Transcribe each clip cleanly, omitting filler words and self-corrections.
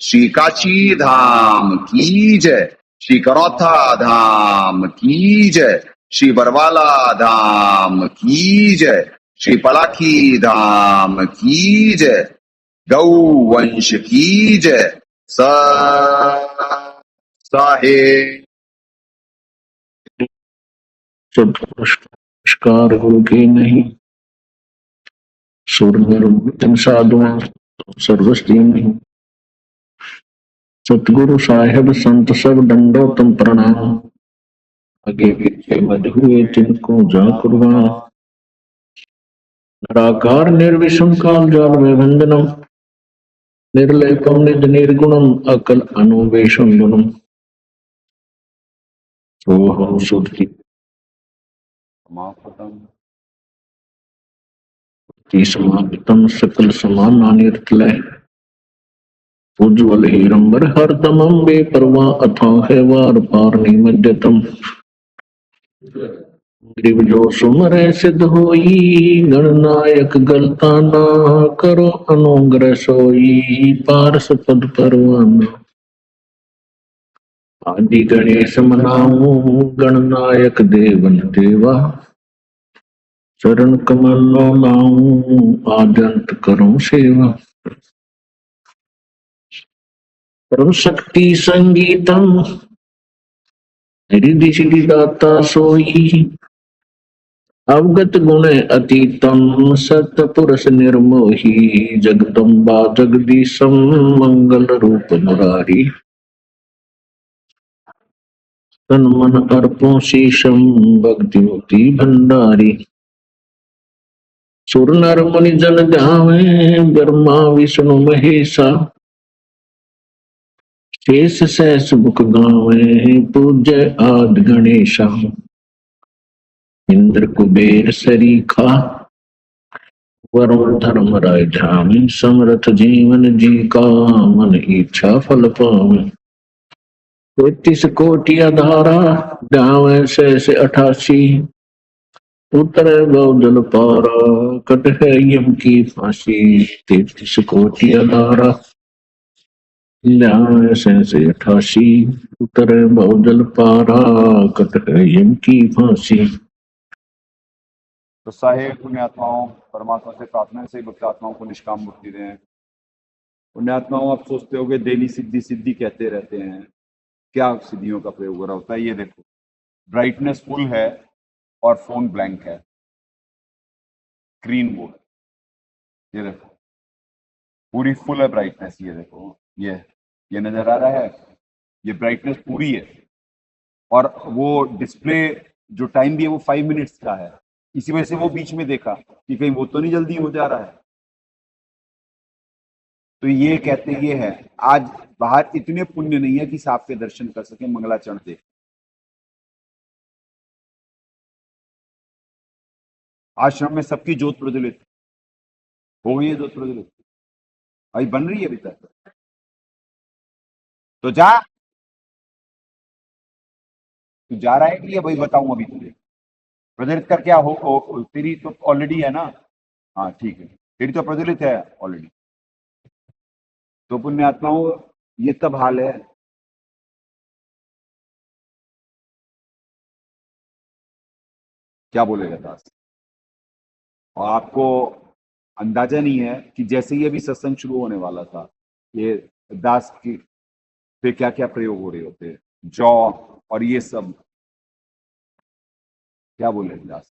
श्री काची धाम की जय, श्री करौथा धाम की जय, श्री बरवाला धाम की जय, श्री पलाखी धाम की जय, गौ वंश की जय। साहे नमस्कार गुरु की नहीं सुर निर्वचन साधुआ सर्वस्ती नहीं। सतगुरु साहेब संत सब दंडोतम प्रणाम। आगे पीछे मध हुए जिनको जा कुर्बान। निराकार निर्विषम काल जाल में वंदनम, निर्लेपम निज निर्गुणम अकल अनुवेशम गुणम। सोहम सुधि समाप्तम सकल समान नानिर्तलय। उज्ज्वल हीरंबर हर तमम बेपरवा अथा है वार पार निमज्जतम। ग्रीव जो सुमरे सिद्ध होई, गणनायक गलता ना करो अनुग्रह सोई, पारस पद परवाना। आदि गणेश मनाऊं, गणनायक देवन देवा, चरण कमल लाऊं, आद्यंत करूं सेवा। परम शक्ति संगीतम, रिद्धि सिद्धि दाता सोई, अवगत गुण अतीतम, सत पुरुष निर्मोही, जगदम्बा जगदीशम, मंगल रूप मुरारी। तन मन अर्पों शीशम, भक्ति मुक्ति भंडारी। सुर नर मुनि जन ध्यावे, ब्रह्मा विष्णु महेशा, शेष सहस मुख गावे, पूज्य आदि गणेशा। इंद्र कुबेर सरीखा, वरुण धर्म राय ध्यान, समरथ जीवन जी का, मन इच्छा फल पावे। 33 कोटि अधारा, गावे से 88, उतरे गौजल पारा, कट है यम की फांसी। 33 कोटि अधारा, गावे से 88, उतरे गौजल पारा, कट है यम की फांसी। तो साहेब पुण्यात्माओं, परमात्मा से प्रार्थना से भक्त आत्माओं को निष्काम मुक्ति दें। पुण्यात्माओं, आप सोचते होगे डेली सिद्धि सिद्धि कहते रहते हैं, क्या सिद्धियों का प्रयोग हो रहा होता है? ये देखो, ब्राइटनेस फुल है और फोन ब्लैंक है, ग्रीन बोर्ड। ये देखो, पूरी फुल है ब्राइटनेस। ये देखो, ये नजर आ रहा है, ये ब्राइटनेस पूरी है। और वो डिस्प्ले जो टाइम भी है वो 5 मिनट्स का है। इसी वजह से वो बीच में देखा कि कहीं वो तो नहीं जल्दी हो जा रहा है। तो ये कहते ये है, आज बाहर इतने पुण्य नहीं है कि सांप के दर्शन कर सके, मंगलाचरण देख। आश्रम में सबकी ज्योत प्रज्वलित हो गई है, ज्योत प्रज्वलित अभी बन रही है अभी तक। तो जा, तू जा रहा है कि ये वही बताऊं अभी तुझे? प्रज्वलित कर क्या हो तेरी तो ऑलरेडी है ना। हाँ ठीक है, तेरी तो प्रज्वलित है ऑलरेडी। तो पुण्यात्माओं, ये तब हाल है। क्या बोलेगा दास? और आपको अंदाजा नहीं है कि जैसे ही अभी सत्संग शुरू होने वाला था, ये दास की पे क्या क्या प्रयोग हो रहे होते हैं, जौ और ये सब। क्या बोले दास?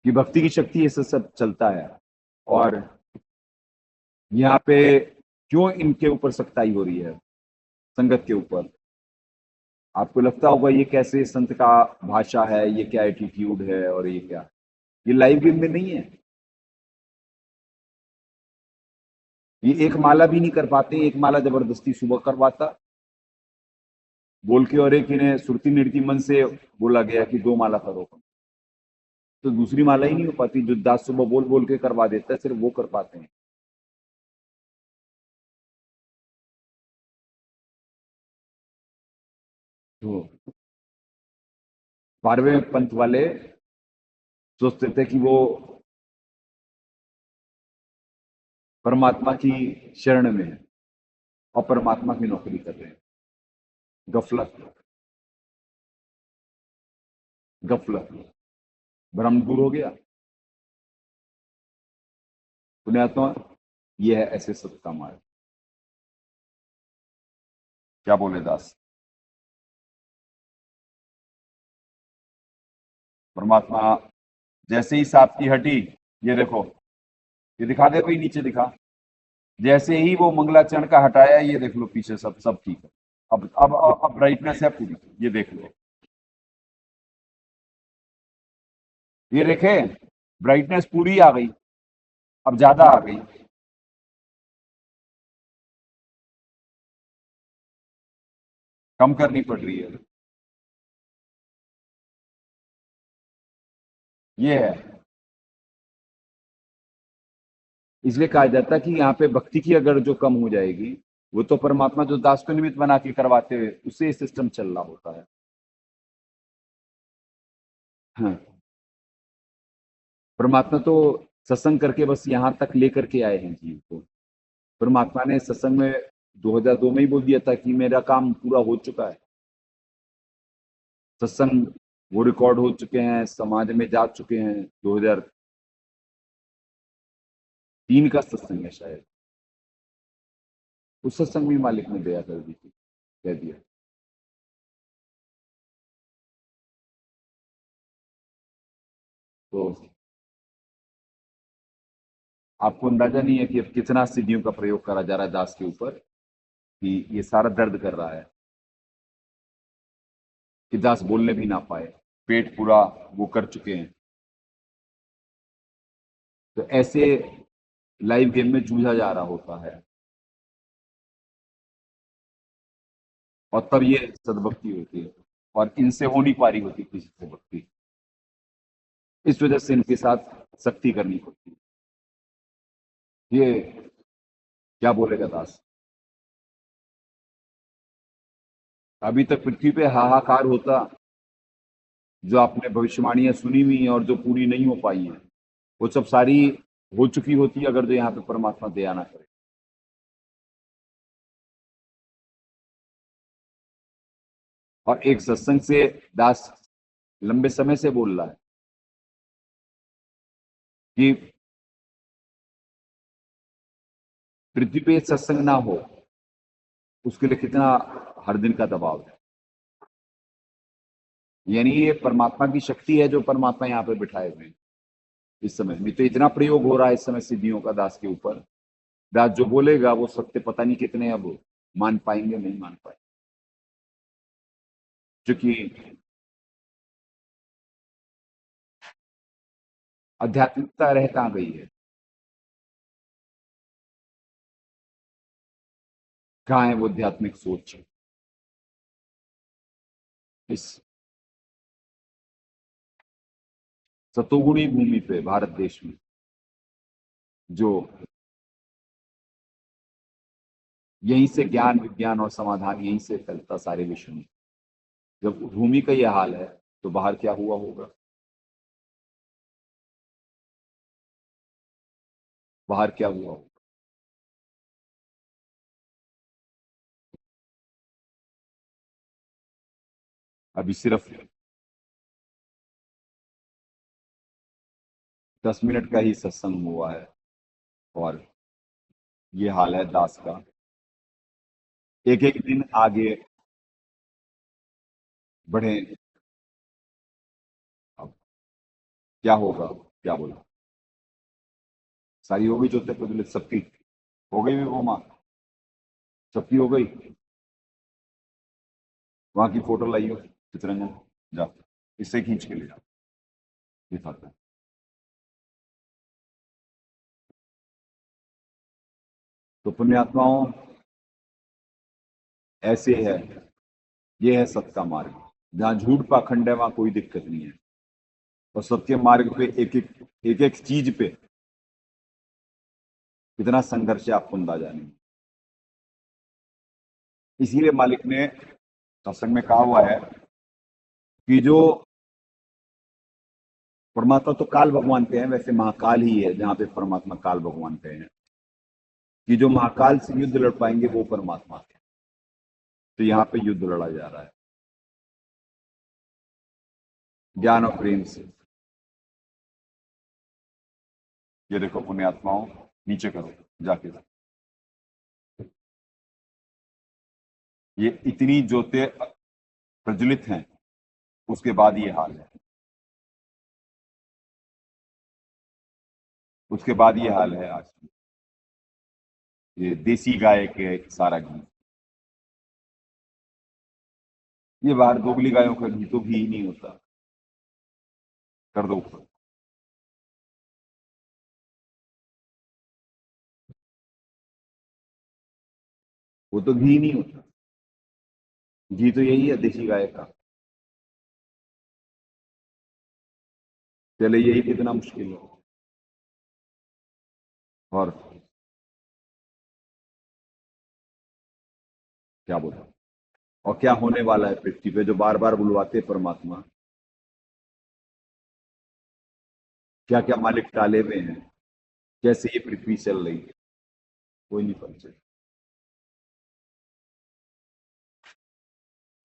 कि भक्ति की शक्ति ये सब चलता है। और यहाँ पे क्यों इनके ऊपर सख्ताई हो रही है, संगत के ऊपर? आपको लगता होगा ये कैसे संत का भाषा है, ये क्या एटीट्यूड है, और ये क्या, ये लाइव गेम में नहीं है। ये एक माला भी नहीं कर पाते, एक माला जबरदस्ती सुबह करवाता बोल के, और एक इन्हें सुरती निरती मन से बोला गया कि 2 माला करो, तो दूसरी माला ही नहीं हो पाती। जो दास सुबह बोल बोल के करवा देता है, सिर्फ वो कर पाते हैं। तो 12वें पंथ वाले सोचते थे कि वो परमात्मा की शरण में हैं और परमात्मा की नौकरी कर रहे हैं। गफलत, गफलत, भ्रम दूर हो गया। पुण्यात्मा, यह है ऐसे सत का मार्ग। क्या बोले दास? परमात्मा जैसे ही सांप की हटी, ये देखो, ये दिखा दे, कोई नीचे दिखा। जैसे ही वो मंगलाचरण का हटाया, ये देख लो पीछे सब सब ठीक है। अब ब्राइटनेस है पूरी, ये देख लो, ये देखे, ब्राइटनेस पूरी आ गई, अब ज्यादा आ गई। कम करनी पड़ रही है, ये है। इसलिए कहा जाता है कि यहाँ पे भक्ति की अगर जो कम हो जाएगी, वो तो परमात्मा जो दास को निमित्त बना के करवाते हुए उससे सिस्टम चल रहा होता है। हाँ, परमात्मा तो सत्संग करके बस यहाँ तक लेकर के आए हैं जीव को। परमात्मा ने सत्संग में 2002 में ही बोल दिया था कि मेरा काम पूरा हो चुका है। सत्संग वो रिकॉर्ड हो चुके हैं, समाज में जा चुके हैं। 2003 का सत्संग है शायद। उस सत्संग में मालिक ने दया कर दी थी, कह दिया। तो आपको अंदाजा नहीं है कि अब कितना सिद्धियों का प्रयोग करा जा रहा है दास के ऊपर, कि ये सारा दर्द कर रहा है कि दास बोलने भी ना पाए, पेट पूरा वो कर चुके हैं। तो ऐसे लाइव गेम में जूझा जा रहा होता है, और तब ये सदभक्ति होती है, और इनसे हो नहीं पा रही होती किसी से भक्ति। इस वजह से इनके साथ सख्ती करनी पड़ती है। ये क्या बोलेगा दास? अभी तक पृथ्वी पे हाहाकार होता, जो आपने भविष्यवाणियां सुनी हुई हैं और जो पूरी नहीं हो पाई हैं, वो सब सारी हो चुकी होती, अगर जो यहाँ पे परमात्मा दया ना करे। और एक सत्संग से दास लंबे समय से बोल रहा है कि पृथ्वी पे सत्संग ना हो, उसके लिए कितना हर दिन का दबाव है। यानी ये परमात्मा की शक्ति है जो परमात्मा यहाँ पे बिठाए हुए हैं। इस समय भी तो इतना प्रयोग हो रहा है इस समय सिद्धियों का दास के ऊपर। दास जो बोलेगा वो सत्य पता नहीं कितने अब मान पाएंगे, नहीं मान पाएंगे, क्योंकि आध्यात्मिकता रह कहाँ गई है? कहाँ है वो आध्यात्मिक सोच? इस सतोगुणी भूमि पे भारत देश में जो यहीं से ज्ञान विज्ञान और समाधान यहीं से फैलता सारे विश्व में, जब भूमि का यह हाल है तो बाहर क्या हुआ होगा? बाहर क्या हुआ होगा? अभी सिर्फ 10 मिनट का ही सत्संग हुआ है और ये हाल है दास का। एक एक दिन आगे बढ़े। अब क्या होगा? क्या बोला? सारी हो गई ज्योति प्रज्वलित सबकी? हो गई भी वो माँ? सबकी हो गई? वहां की फोटो लाइयो चित्रंजन, जा इससे खींच के ले जा, दिखाता है। तो पुण्यात्माओं, ऐसे है, ये है सत्य का मार्ग। जहां झूठ पाखंड है वहां कोई दिक्कत नहीं है, और सत्य मार्ग पे एक एक चीज पे कितना संघर्ष है आपको अंदाजा नहीं। इसीलिए मालिक ने सत्संग में कहा हुआ है कि जो परमात्मा तो काल भगवान पे है, वैसे महाकाल ही है जहां पे परमात्मा काल भगवान पे है। कि जो महाकाल से युद्ध लड़ पाएंगे वो परमात्मा है। तो यहाँ पे युद्ध लड़ा जा रहा है ज्ञान और प्रेम से। ये देखो पुण्यात्माओं, नीचे करो जाके, ये इतनी ज्योतें प्रज्वलित हैं, उसके बाद ये हाल है, उसके बाद ये हाल है। आज ये देसी गाय के सारा घी, ये बाहर दोगली गायों का घी तो घी ही नहीं होता। कर दो ऊपर। वो तो घी नहीं होता, घी तो यही है देसी गाय का। चले यही कितना मुश्किल है। और क्या बोला, और क्या होने वाला है पृथ्वी पे, जो बार बार बुलवाते परमात्मा, क्या क्या मालिक टाले हुए हैं, कैसे ये पृथ्वी चल रही है, कोई नहीं पता चल।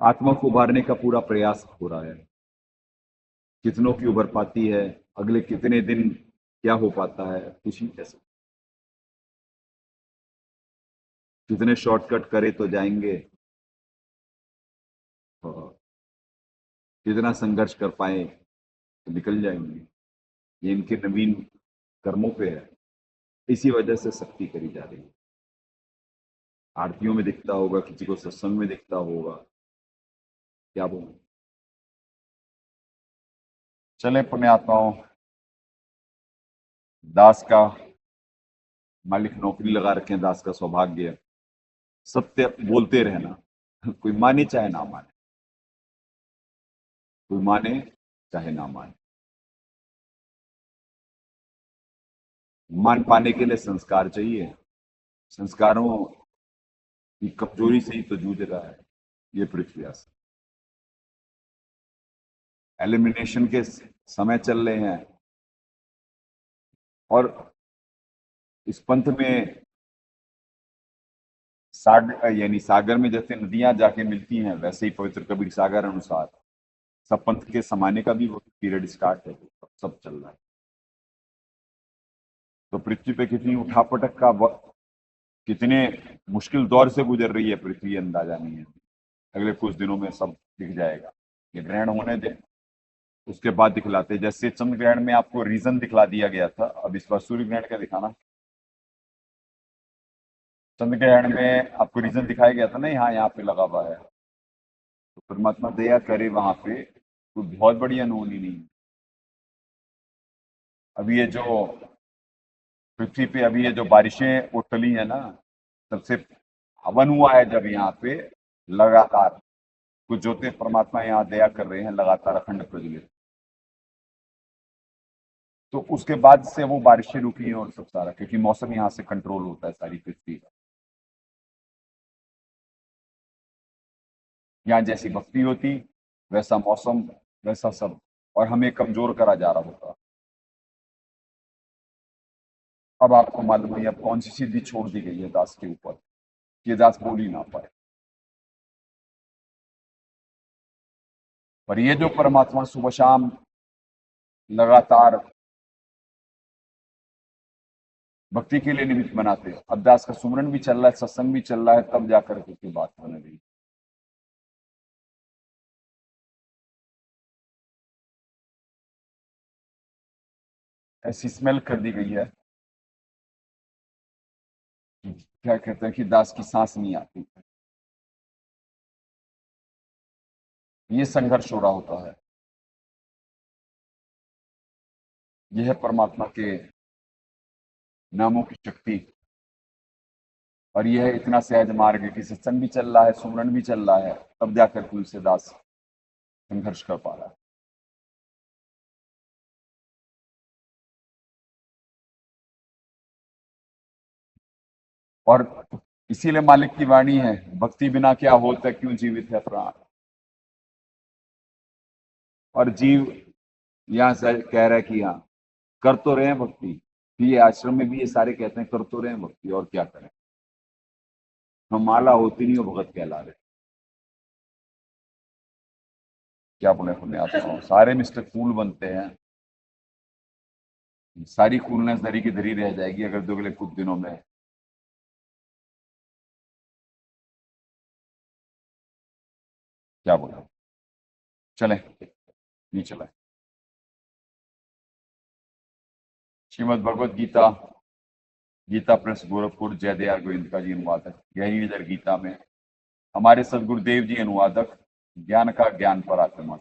आत्मा को उभारने का पूरा प्रयास हो रहा है, कितनों की उभर पाती है, अगले कितने दिन क्या हो पाता है कुछ नहीं कह सकते। कितने शॉर्टकट करे तो जाएंगे, और कितना संघर्ष कर पाए तो निकल जाएंगे। ये इनके नवीन कर्मों पे है, इसी वजह से सख्ती करी जा रही है। आरतियों में दिखता होगा, किसी को सत्संग में दिखता होगा, क्या बोलूं। चले पुण्यात्माओं, दास का मालिक नौकरी लगा रखे हैं, दास का सौभाग्य है सत्य बोलते रहना, कोई माने चाहे ना माने, कोई माने चाहे ना माने। मान पाने के लिए संस्कार चाहिए, संस्कारों की कमजोरी से ही तो जूझ रहा है ये पृथ्वी। एलिमिनेशन के समय चल रहे हैं, और इस पंथ में सागर, यानी सागर में जैसे नदियां जाके मिलती हैं, वैसे ही पवित्र कबीर सागर अनुसार सब पंथ के समाने का भी पीरियड स्टार्ट है, सब चल रहा है। तो पृथ्वी पे कितनी उठापटक का कितने मुश्किल दौर से गुजर रही है पृथ्वी, अंदाजा नहीं है। अगले कुछ दिनों में सब दिख जाएगा। ये ग्रहण होने दे, उसके बाद दिखलाते। जैसे चंद्र ग्रहण में आपको रीजन दिखला दिया गया था, अब इस बार सूर्य ग्रहण का दिखाना। चंद्र ग्रहण में आपको रीजन दिखाया गया था ना, यहाँ पे लगा हुआ है। तो परमात्मा दया करे, वहां पे कोई बहुत बड़ी अनहोनी नहीं। अभी ये जो पृथ्वी पे अभी ये जो बारिशें उठली है ना, सबसे हवन हुआ है जब यहाँ पे लगातार कुछ ज्योति परमात्मा यहाँ दया कर रहे हैं, लगातार अखंड प्रज्वलित। तो उसके बाद से वो बारिशें रुकी हैं और सब सारा, क्योंकि मौसम यहाँ से कंट्रोल होता है सारी पृथ्वी का। यहाँ जैसी भक्ति होती, वैसा मौसम, वैसा सब, और हमें कमजोर करा जा रहा होता। अब आपको मालूम है अब कौन सी सिद्धि छोड़ दी गई है दास के ऊपर, ये दास बोल ही ना पाए। पर ये जो परमात्मा सुबह शाम लगातार भक्ति के लिए निमित्त बनाते हैं, अब दास का सुमरन भी चल रहा है, सत्संग भी चल रहा है, तब जाकर के उसकी बात होने लगी। ऐसी स्मेल कर दी गई है, क्या कहते हैं कि दास की सांस नहीं आती। ये संघर्ष हो रहा होता है। यह है परमात्मा के नामों की शक्ति, और यह इतना सहज मार्ग है कि सत्संग भी चल रहा है, सुमरन भी चल रहा है, तब जाकर तुलसीदास संघर्ष कर पा रहा है। और इसीलिए मालिक की वाणी है, भक्ति बिना क्या होता, क्यों जीवित है प्राण। और जीव यहाँ से कह रहा है कि हाँ कर तो रहे हैं भक्ति, ये आश्रम में भी ये सारे कहते हैं कर तो रहे हैं भक्ति, और क्या करें। हम माला होती नहीं, वो भगत कहला रहे। क्या बोले पुण्य आत्माओं, सारे मिस्टर कूल बनते हैं, सारी कूलनेस धरी की धरी रह जाएगी अगर दो अगले कुछ दिनों में क्या बोला। चले नहीं चला। श्रीमद भगवद गीता, गीता प्रेस गोरखपुर, जय दयाल गोविंद जी अनुवादक, यही इधर गीता में हमारे सदगुरुदेव जी अनुवादक, ज्ञान का ज्ञान पराक्रमण।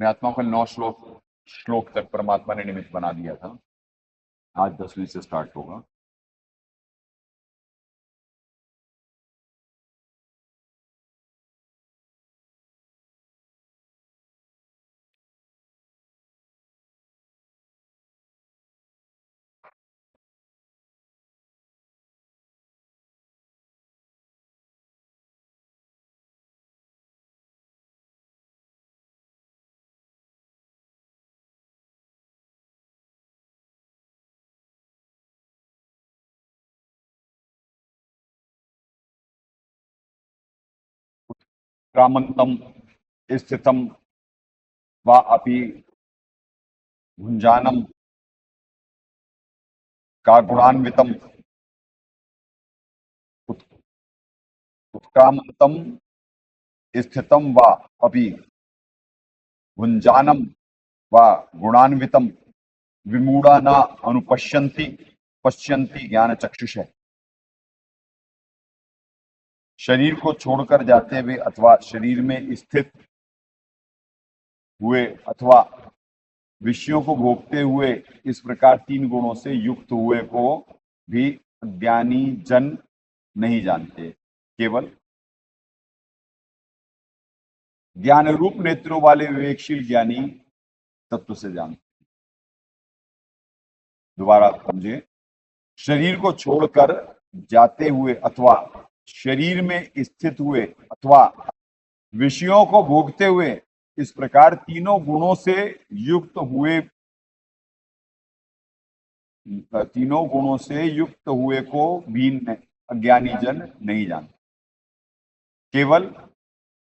मैं आत्मा को 9 श्लोक तक परमात्मा ने निमित्त बना दिया था, आज 10वीं से स्टार्ट होगा। क्रामंतम स्थितम वा अपि भुंजानम का गुणान्वितम उत्क्रामंतम स्थितम वा अपि भुंजानम वा गुणान्वितम विमूढ़ा न अनुपश्यन्ति पश्यन्ति ज्ञान चक्षुष। शरीर को छोड़कर जाते हुए अथवा शरीर में स्थित हुए अथवा विषयों को भोगते हुए इस प्रकार 3 गुणों से युक्त हुए को भी अज्ञानी जन नहीं जानते, केवल ज्ञान रूप नेत्रों वाले विवेकशील ज्ञानी तत्व से जानते। दोबारा समझे, शरीर को छोड़कर जाते हुए अथवा शरीर में स्थित हुए अथवा विषयों को भोगते हुए इस प्रकार 3 गुणों से युक्त हुए, 3 गुणों से युक्त हुए को भी अज्ञानी जन नहीं जानते, केवल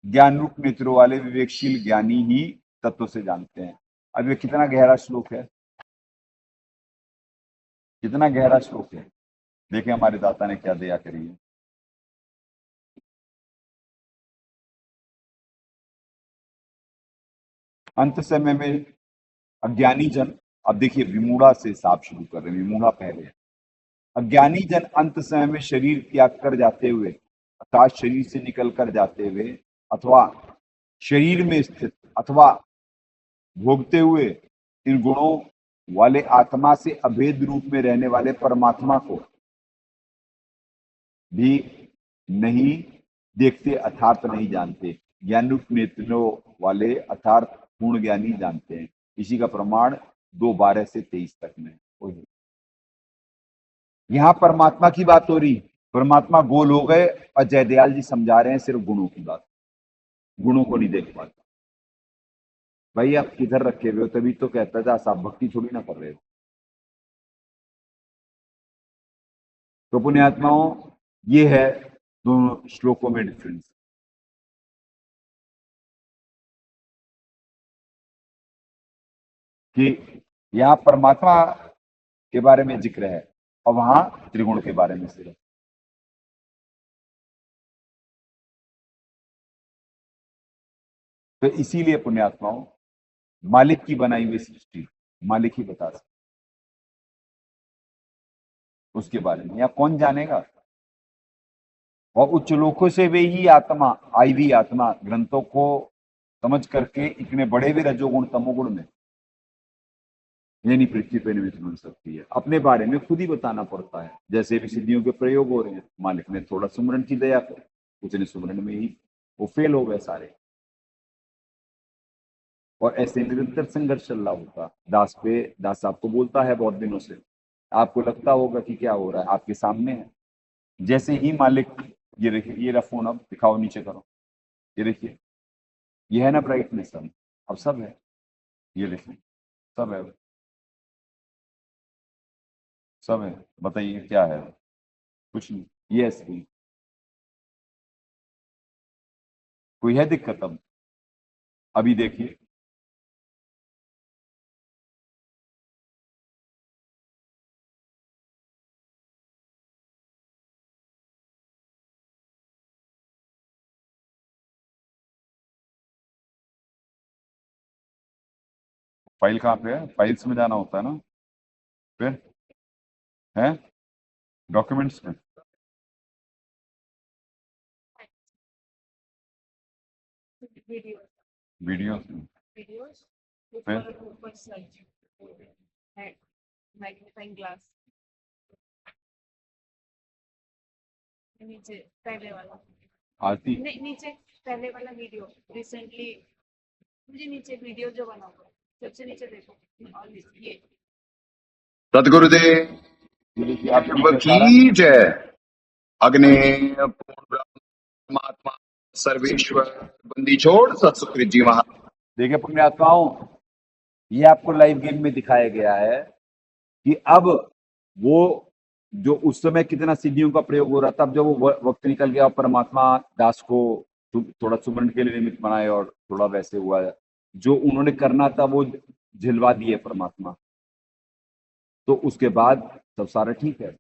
ज्ञान रूप नेत्रों वाले विवेकशील ज्ञानी ही तत्व से जानते हैं। अब ये कितना गहरा श्लोक है, कितना गहरा श्लोक है। देखें हमारे दाता ने क्या दया करी है। अंत समय में अज्ञानी जन, अब देखिए विमूढ़ा से हिसाब शुरू कर रहे हैं, विमूढ़ा पहले है। अज्ञानी जन अंत समय में शरीर त्याग कर जाते हुए अर्थात शरीर से निकल कर जाते हुए अथवा शरीर में स्थित अथवा भोगते हुए इन गुणों वाले आत्मा से अभेद रूप में रहने वाले परमात्मा को भी नहीं देखते अर्थात नहीं जानते। ज्ञान रूप नेत्रों वाले अर्थात पूर्ण ज्ञानी जानते हैं। इसी का प्रमाण 2:12 से 23 तक में। यहां परमात्मा की बात हो रही, परमात्मा गोल हो गए और जयदयाल जी समझा रहे हैं सिर्फ गुणों की बात, गुणों को नहीं देख पाते। भाई आप किधर रखे हुए हो, तभी तो कहता था आप भक्ति थोड़ी ना कर रहे हो। तो पुण्यात्माओं, ये है दोनों श्लोकों में डिफरेंस। कि यहां परमात्मा के बारे में जिक्र है और वहां त्रिगुण के बारे में सिर्फ। तो इसीलिए पुण्यात्माओं, मालिक की बनाई हुई सृष्टि मालिक ही बता सकते उसके बारे में, या कौन जानेगा। और उच्च लोकों से वे ही आत्मा आई हुई आत्मा ग्रंथों को समझ करके इतने बड़े भी रजोगुण तमोगुण में यानी पृथ्वी पे निमित्त बन सकती है। अपने बारे में खुद ही बताना पड़ता है। जैसे भी सिद्धियों के प्रयोग हो रहे हैं, मालिक ने थोड़ा सुमरन की दया कर, उतने सुमरन में ही वो फेल हो गए सारे। और ऐसे निरंतर संघर्ष चल रहा होता। दास आपको बोलता है बहुत दिनों से, आपको लगता होगा कि क्या हो रहा है, आपके सामने है। जैसे ही मालिक, ये देखिए, ये रहा फोन, अब दिखाओ, नीचे करो, ये देखिए, ये है ना ब्राइटनेस, अब सब है, ये देखिए, सब है, सब है। बताइए क्या है? कुछ नहीं। ये स्क्रीन, कोई है दिक्कत? अब अभी देखिए, फाइल कहाँ पे है? फाइल्स में जाना होता है ना, फिर है डॉक्यूमेंट्स में, वीडियो वीडियोस में, वीडियोस फिर ऊपर सर्च है मैग्नीफाइंग ग्लास नीचे पहले वाला आरती। नहीं नीचे पहले वाला वीडियो रिसेंटली मुझे नीचे वीडियो जो बना हुआ है सबसे नीचे देखो और ये सदगुरुदेव ये देखिए, आप शिव नीचे सारा, की जय। अग्नि पूर्ण परमात्मा सर्वेश्वर बंदी छोड़ सतसुकृत जी महाराज। देखिए पुण्यात्माओं, ये आपको लाइव गेम में दिखाया गया है कि अब वो जो उस समय कितना सिद्धियों का प्रयोग हो रहा था, अब जब वो वक्त निकल गया और परमात्मा दास को थोड़ा सुमरन के लिए निमित्त बनाए और थोड़ा वैसे हुआ है, जो उन्होंने करना था वो झिलवा दिए परमात्मा। तो उसके बाद सब सारा ठीक है,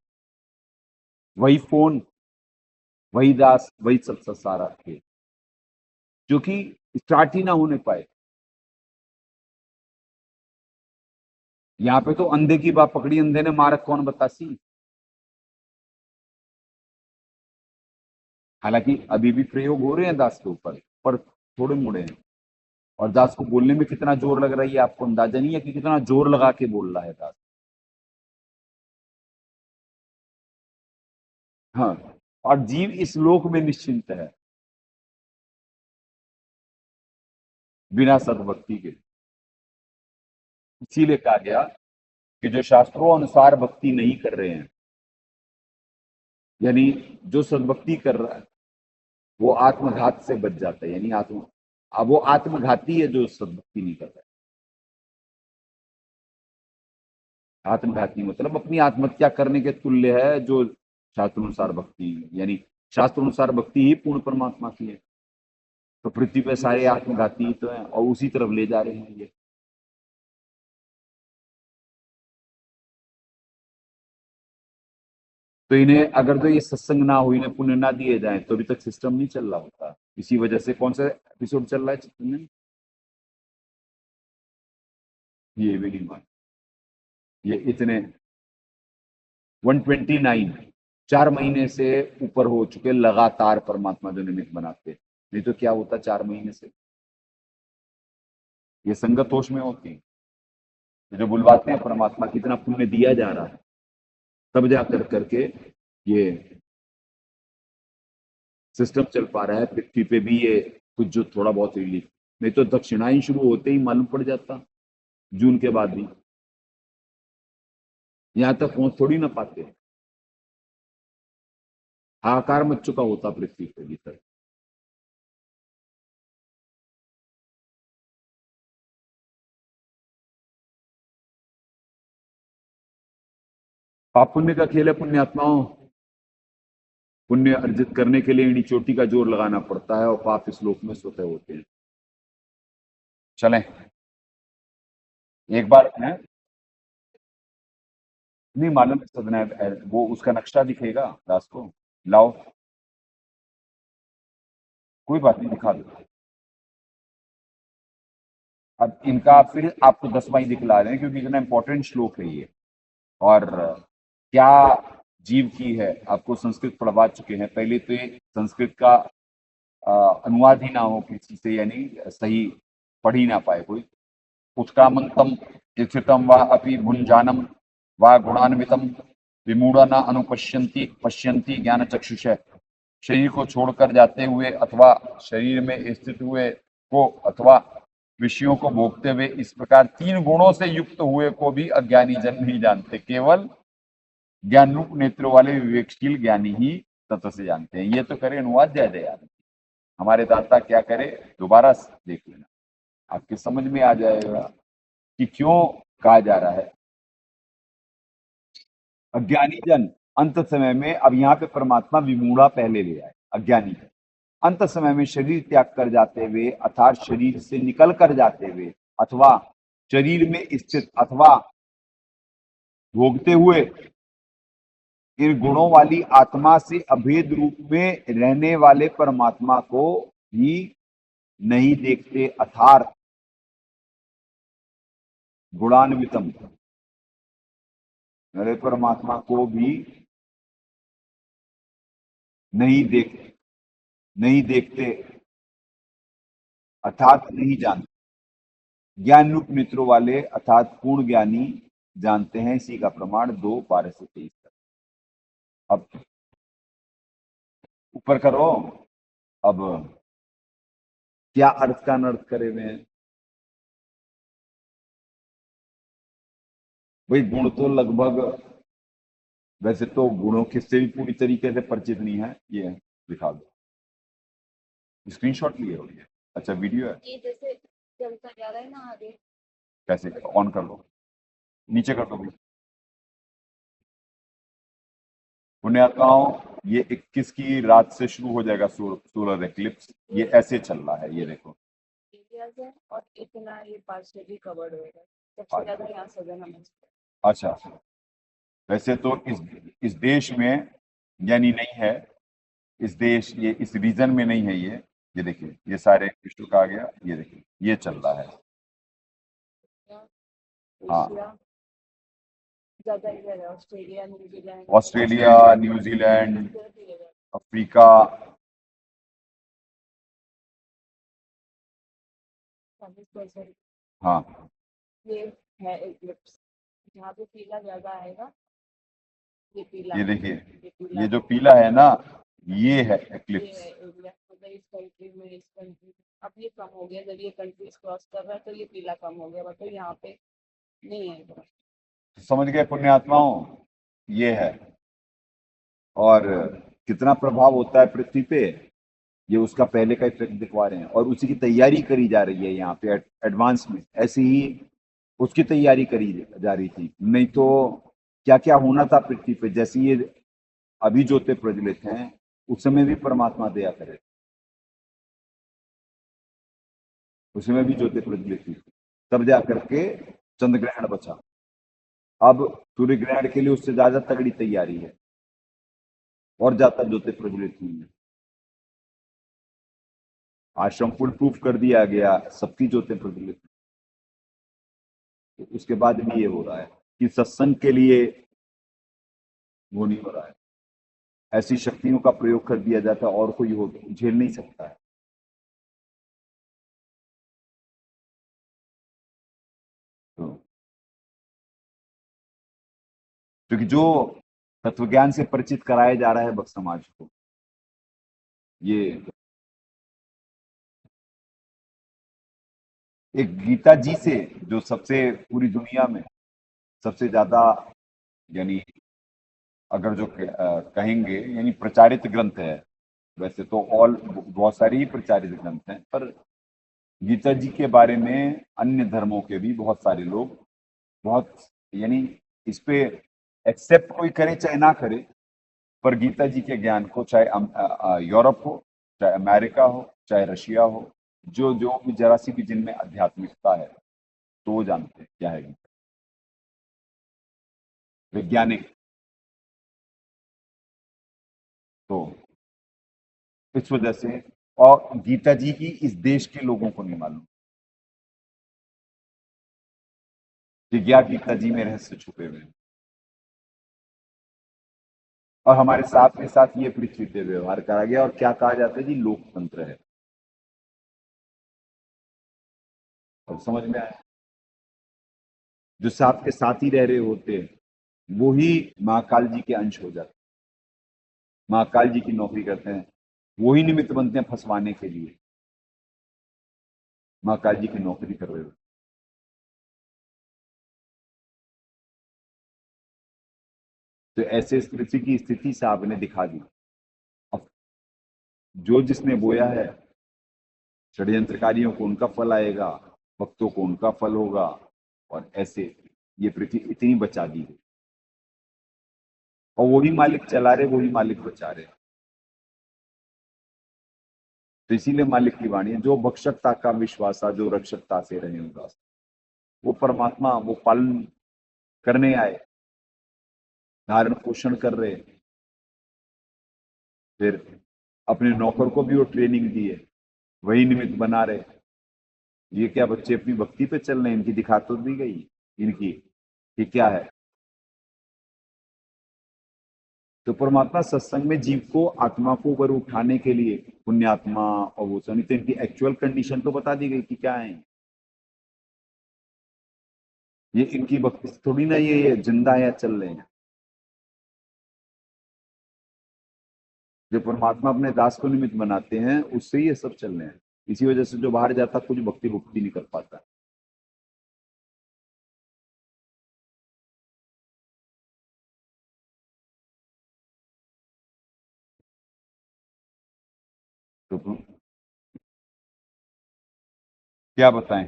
वही फोन, वही दास, वही सब सारा थे, जो कि स्टार्ट ही ना होने पाए। यहाँ पे तो अंधे की बात पकड़ी, अंधे ने मारक कौन बतासी। हालांकि अभी भी प्रयोग हो रहे हैं दास के ऊपर, पर थोड़े मुड़े हैं। और दास को बोलने में कितना जोर लग रहा है, ये आपको अंदाजा नहीं है कि कितना जोर लगा के बोल रहा है दास। हाँ, और जीव इस लोक में निश्चिंत है बिना सद्भक्ति के। इसीलिए कहा गया कि जो शास्त्रों अनुसार भक्ति नहीं कर रहे हैं, यानी जो सद्भक्ति कर रहा है, वो आत्मघात से बच जाता है। यानी अब वो आत्मघाती है जो सद्भक्ति नहीं कर रहा है। आत्मघाती मतलब अपनी आत्महत्या करने के तुल्य है जो शास्त्रानुसार भक्ति, यानी शास्त्रानुसार भक्ति ही पूर्ण परमात्मा की है। तो पृथ्वी पे सारे आत्मघाती ही तो हैं और उसी तरफ ले जा रहे हैं ये। तो इन्हें अगर तो ये सत्संग ना हो, इन्हें पुण्य ना दिए जाए, तो अभी तक सिस्टम नहीं चल रहा होता। इसी वजह से कौन सा एपिसोड चल रहा है चित्र में? ये भी नहीं मान, ये इतने 129 4 महीने से ऊपर हो चुके लगातार परमात्मा जो निमित्त बनाते। नहीं तो क्या होता 4 महीने से? ये संगतोष में होती, जो बुलवाते हैं परमात्मा कितना पुण्य दिया जा रहा है, तब जाकर करके ये सिस्टम चल पा रहा है पृथ्वी पे भी। ये कुछ जो थोड़ा बहुत रिलीफ, नहीं तो दक्षिणायन शुरू होते ही मालूम पड़ जाता जून के बाद भी, यहां तक पहुंच थोड़ी ना पाते। हाहाकार मच चुका होता पृथ्वी के भीतर। पाप पुण्य का खेल है पुण्यात्माओं। पुण्य अर्जित करने के लिए ईड़ी चोटी का जोर लगाना पड़ता है और पाप इस लोक में स्वतः होते हैं। चलें एक बार है, नहीं मालूम सदना है, वो उसका नक्शा दिखेगा दास को, लाओ, कोई बात नहीं, दिखा दो। अब इनका फिर आपको 10वां ही दिखला रहे हैं क्योंकि इतना इंपॉर्टेंट श्लोक है ये। और क्या जीव की है, आपको संस्कृत पढ़वा चुके हैं पहले, तो ये संस्कृत का अनुवाद ही ना हो किसी से, यानी सही पढ़ ही ना पाए कोई। उत्क्रामंतम स्थितं वा अपि भुञ्जानं वा गुणान्वितं विमूढ़ा न अनुपश्यन्ति पश्यन्ति ज्ञान चक्षुष। शरीर को छोड़कर जाते हुए अथवा शरीर में स्थित हुए को अथवा विषयों को भोगते हुए इस प्रकार तीन गुणों से युक्त हुए को भी अज्ञानी जन नहीं जानते, केवल ज्ञान रूप नेत्रों वाले विवेकशील ज्ञानी ही तत्व से जानते हैं। ये तो करे अनुवाद जय दयानंद। हमारे दाता क्या करे दोबारा देख लेना, आपके समझ में आ जाएगा कि क्यों कहा जा रहा है अज्ञानी जन अंत समय में। अब यहाँ पे परमात्मा विमूढ़ा पहले ले आए, अज्ञानी जन अंत समय में शरीर त्याग कर जाते हुए अर्थात शरीर से निकल कर जाते हुए अथवा शरीर में स्थित अथवा भोगते हुए इन गुणों वाली आत्मा से अभेद रूप में रहने वाले परमात्मा को ही नहीं देखते, अर्थात गुणान्वितम मेरे परमात्मा को भी नहीं देखते अर्थात नहीं जानते। ज्ञान रूप नेत्रों वाले अर्थात पूर्ण ज्ञानी जानते हैं। इसी का प्रमाण 2:12-23। अब ऊपर करो। अब क्या अर्थ का अनर्थ करे हुए हैं भाई। गुण तो लगभग, वैसे तो गुणों किससे भी पूरी तरीके से परिचित नहीं है। ये दिखा दो, स्क्रीनशॉट लिए हो ये। अच्छा वीडियो है, ये जैसे चलता जा रहा है ना आगे। कैसे ऑन कर लो, नीचे कर दो भाई। पुण्यात्माओं, ये 21 की रात से शुरू हो जाएगा सोलर एक्लिप्स। ये ऐसे चल रहा है, ये देखो। एरियाज है और इतना ये पार्शियली कवर्ड होएगा। सबसे ज्यादा यहाँ सदन हमें। अच्छा, वैसे तो इस देश में यानी नहीं है, इस देश ये इस रीजन में नहीं है। ये देखिए, ये सारे विश्व का आ गया। ये देखिए, ये चल रहा है। हाँ, एशिया ज्यादा इधर है, Australia New Zealand. Australia, New Zealand, Africa. हाँ, ये है एक्लिप्स, जहाँ पे पीला ज्यादा आएगा। ये पीला, ये देखिए, पीला ये जो पीला है ना, ये है ये एक्लिप्स। है एरिया। मतलब इस कंट्री में, इस कंट्री अब ये कम हो गया। जब ये कंट्रीज क्रॉस कर रहा है तो ये पीला कम हो गया, मतलब यहाँ पे नहीं है इतना। समझ गए पुण्यात्माओं, ये है। और कितना प्रभाव होता है पृथ्वी पे, ये उसका पहले का इफेक्ट दिखवा रहे हैं। और उसी की तैयारी करी जा रही है यहाँ पे एडवांस में। ऐसे ही उसकी तैयारी करी जा रही थी, नहीं तो क्या क्या होना था पृथ्वी पे। जैसे ये अभी ज्योति प्रज्वलित हैं, उस समय भी परमात्मा दया करे, उस समय भी ज्योति प्रज्वलित थी, तब जा करके चंद्र ग्रहण बचा। अब सूर्य ग्रहण के लिए उससे ज्यादा तगड़ी तैयारी है और ज्यादा ज्योति प्रज्वलित हुई है। आश्रम फुल प्रूफ कर दिया गया, सबकी ज्योति प्रज्वलित। तो उसके बाद भी ये हो रहा है कि सत्संग के लिए वो नहीं हो रहा है। ऐसी शक्तियों का प्रयोग कर दिया जाता है और कोई हो झेल नहीं सकता है। तो क्योंकि जो तत्वज्ञान से परिचित कराया जा रहा है भक्त समाज को, ये एक गीता जी से, जो सबसे पूरी दुनिया में सबसे ज्यादा यानी अगर जो कहेंगे यानी प्रचारित ग्रंथ है। वैसे तो ऑल बहुत सारी ही प्रचारित ग्रंथ हैं, पर गीता जी के बारे में अन्य धर्मों के भी बहुत सारे लोग बहुत यानी इस पे एक्सेप्ट कोई करे चाहे ना करे, पर गीता जी के ज्ञान को चाहे यूरोप हो, चाहे अमेरिका हो, चाहे रशिया हो, जो जो भी जरा सी भी जिनमें आध्यात्मिकता है तो वो जानते हैं क्या है गीता। वैज्ञानिक तो इस वजह से, और गीता जी की इस देश के लोगों को नहीं मालूम कि क्या गीता जी में रहस्य छुपे हुए हैं। और हमारे साथ के साथ ये पृथ्वी पे व्यवहार करा गया और क्या कहा जाता है जी, लोकतंत्र है। अब समझ में आया। जो सांप के साथ ही रह रहे होते हैं वो ही महाकाल जी के अंश हो जाते, महाकाल जी की नौकरी करते हैं, वही निमित्त बनते हैं फंसवाने के लिए, महाकाल जी की नौकरी कर रहे हो। तो ऐसे स्थिति की स्थिति साहब ने दिखा दी। अब जो जिसने बोया है षड्यंत्रकारियों को उनका फल आएगा, भक्तों को उनका फल होगा, और ऐसे ये पृथ्वी इतनी बचा दी गई और वही मालिक चला रहे, वही मालिक बचा रहे। तो इसीलिए मालिक की वाणी है, जो भक्षकता का विश्वासा, जो रक्षकता से रहे उदास, वो परमात्मा वो पालन करने आए, धारण पोषण कर रहे, फिर अपने नौकर को भी वो ट्रेनिंग दी है, वही निमित्त बना रहे। ये क्या बच्चे अपनी भक्ति पे चल रहे हैं, इनकी दिखा तो दी गई इनकी कि क्या है। तो परमात्मा सत्संग में जीव को, आत्मा को ऊपर उठाने के लिए पुण्यात्मा और वो सनी, तो इनकी एक्चुअल कंडीशन तो बता दी गई कि क्या है। ये इनकी भक्ति थोड़ी ना ये जिंदा है, चल रहे हैं। जो परमात्मा अपने दास को निमित्त बनाते हैं उससे ही ये सब चल रहे हैं। इसी वजह से जो बाहर जाता कुछ भक्ति नहीं कर पाता। तो क्या बताएं,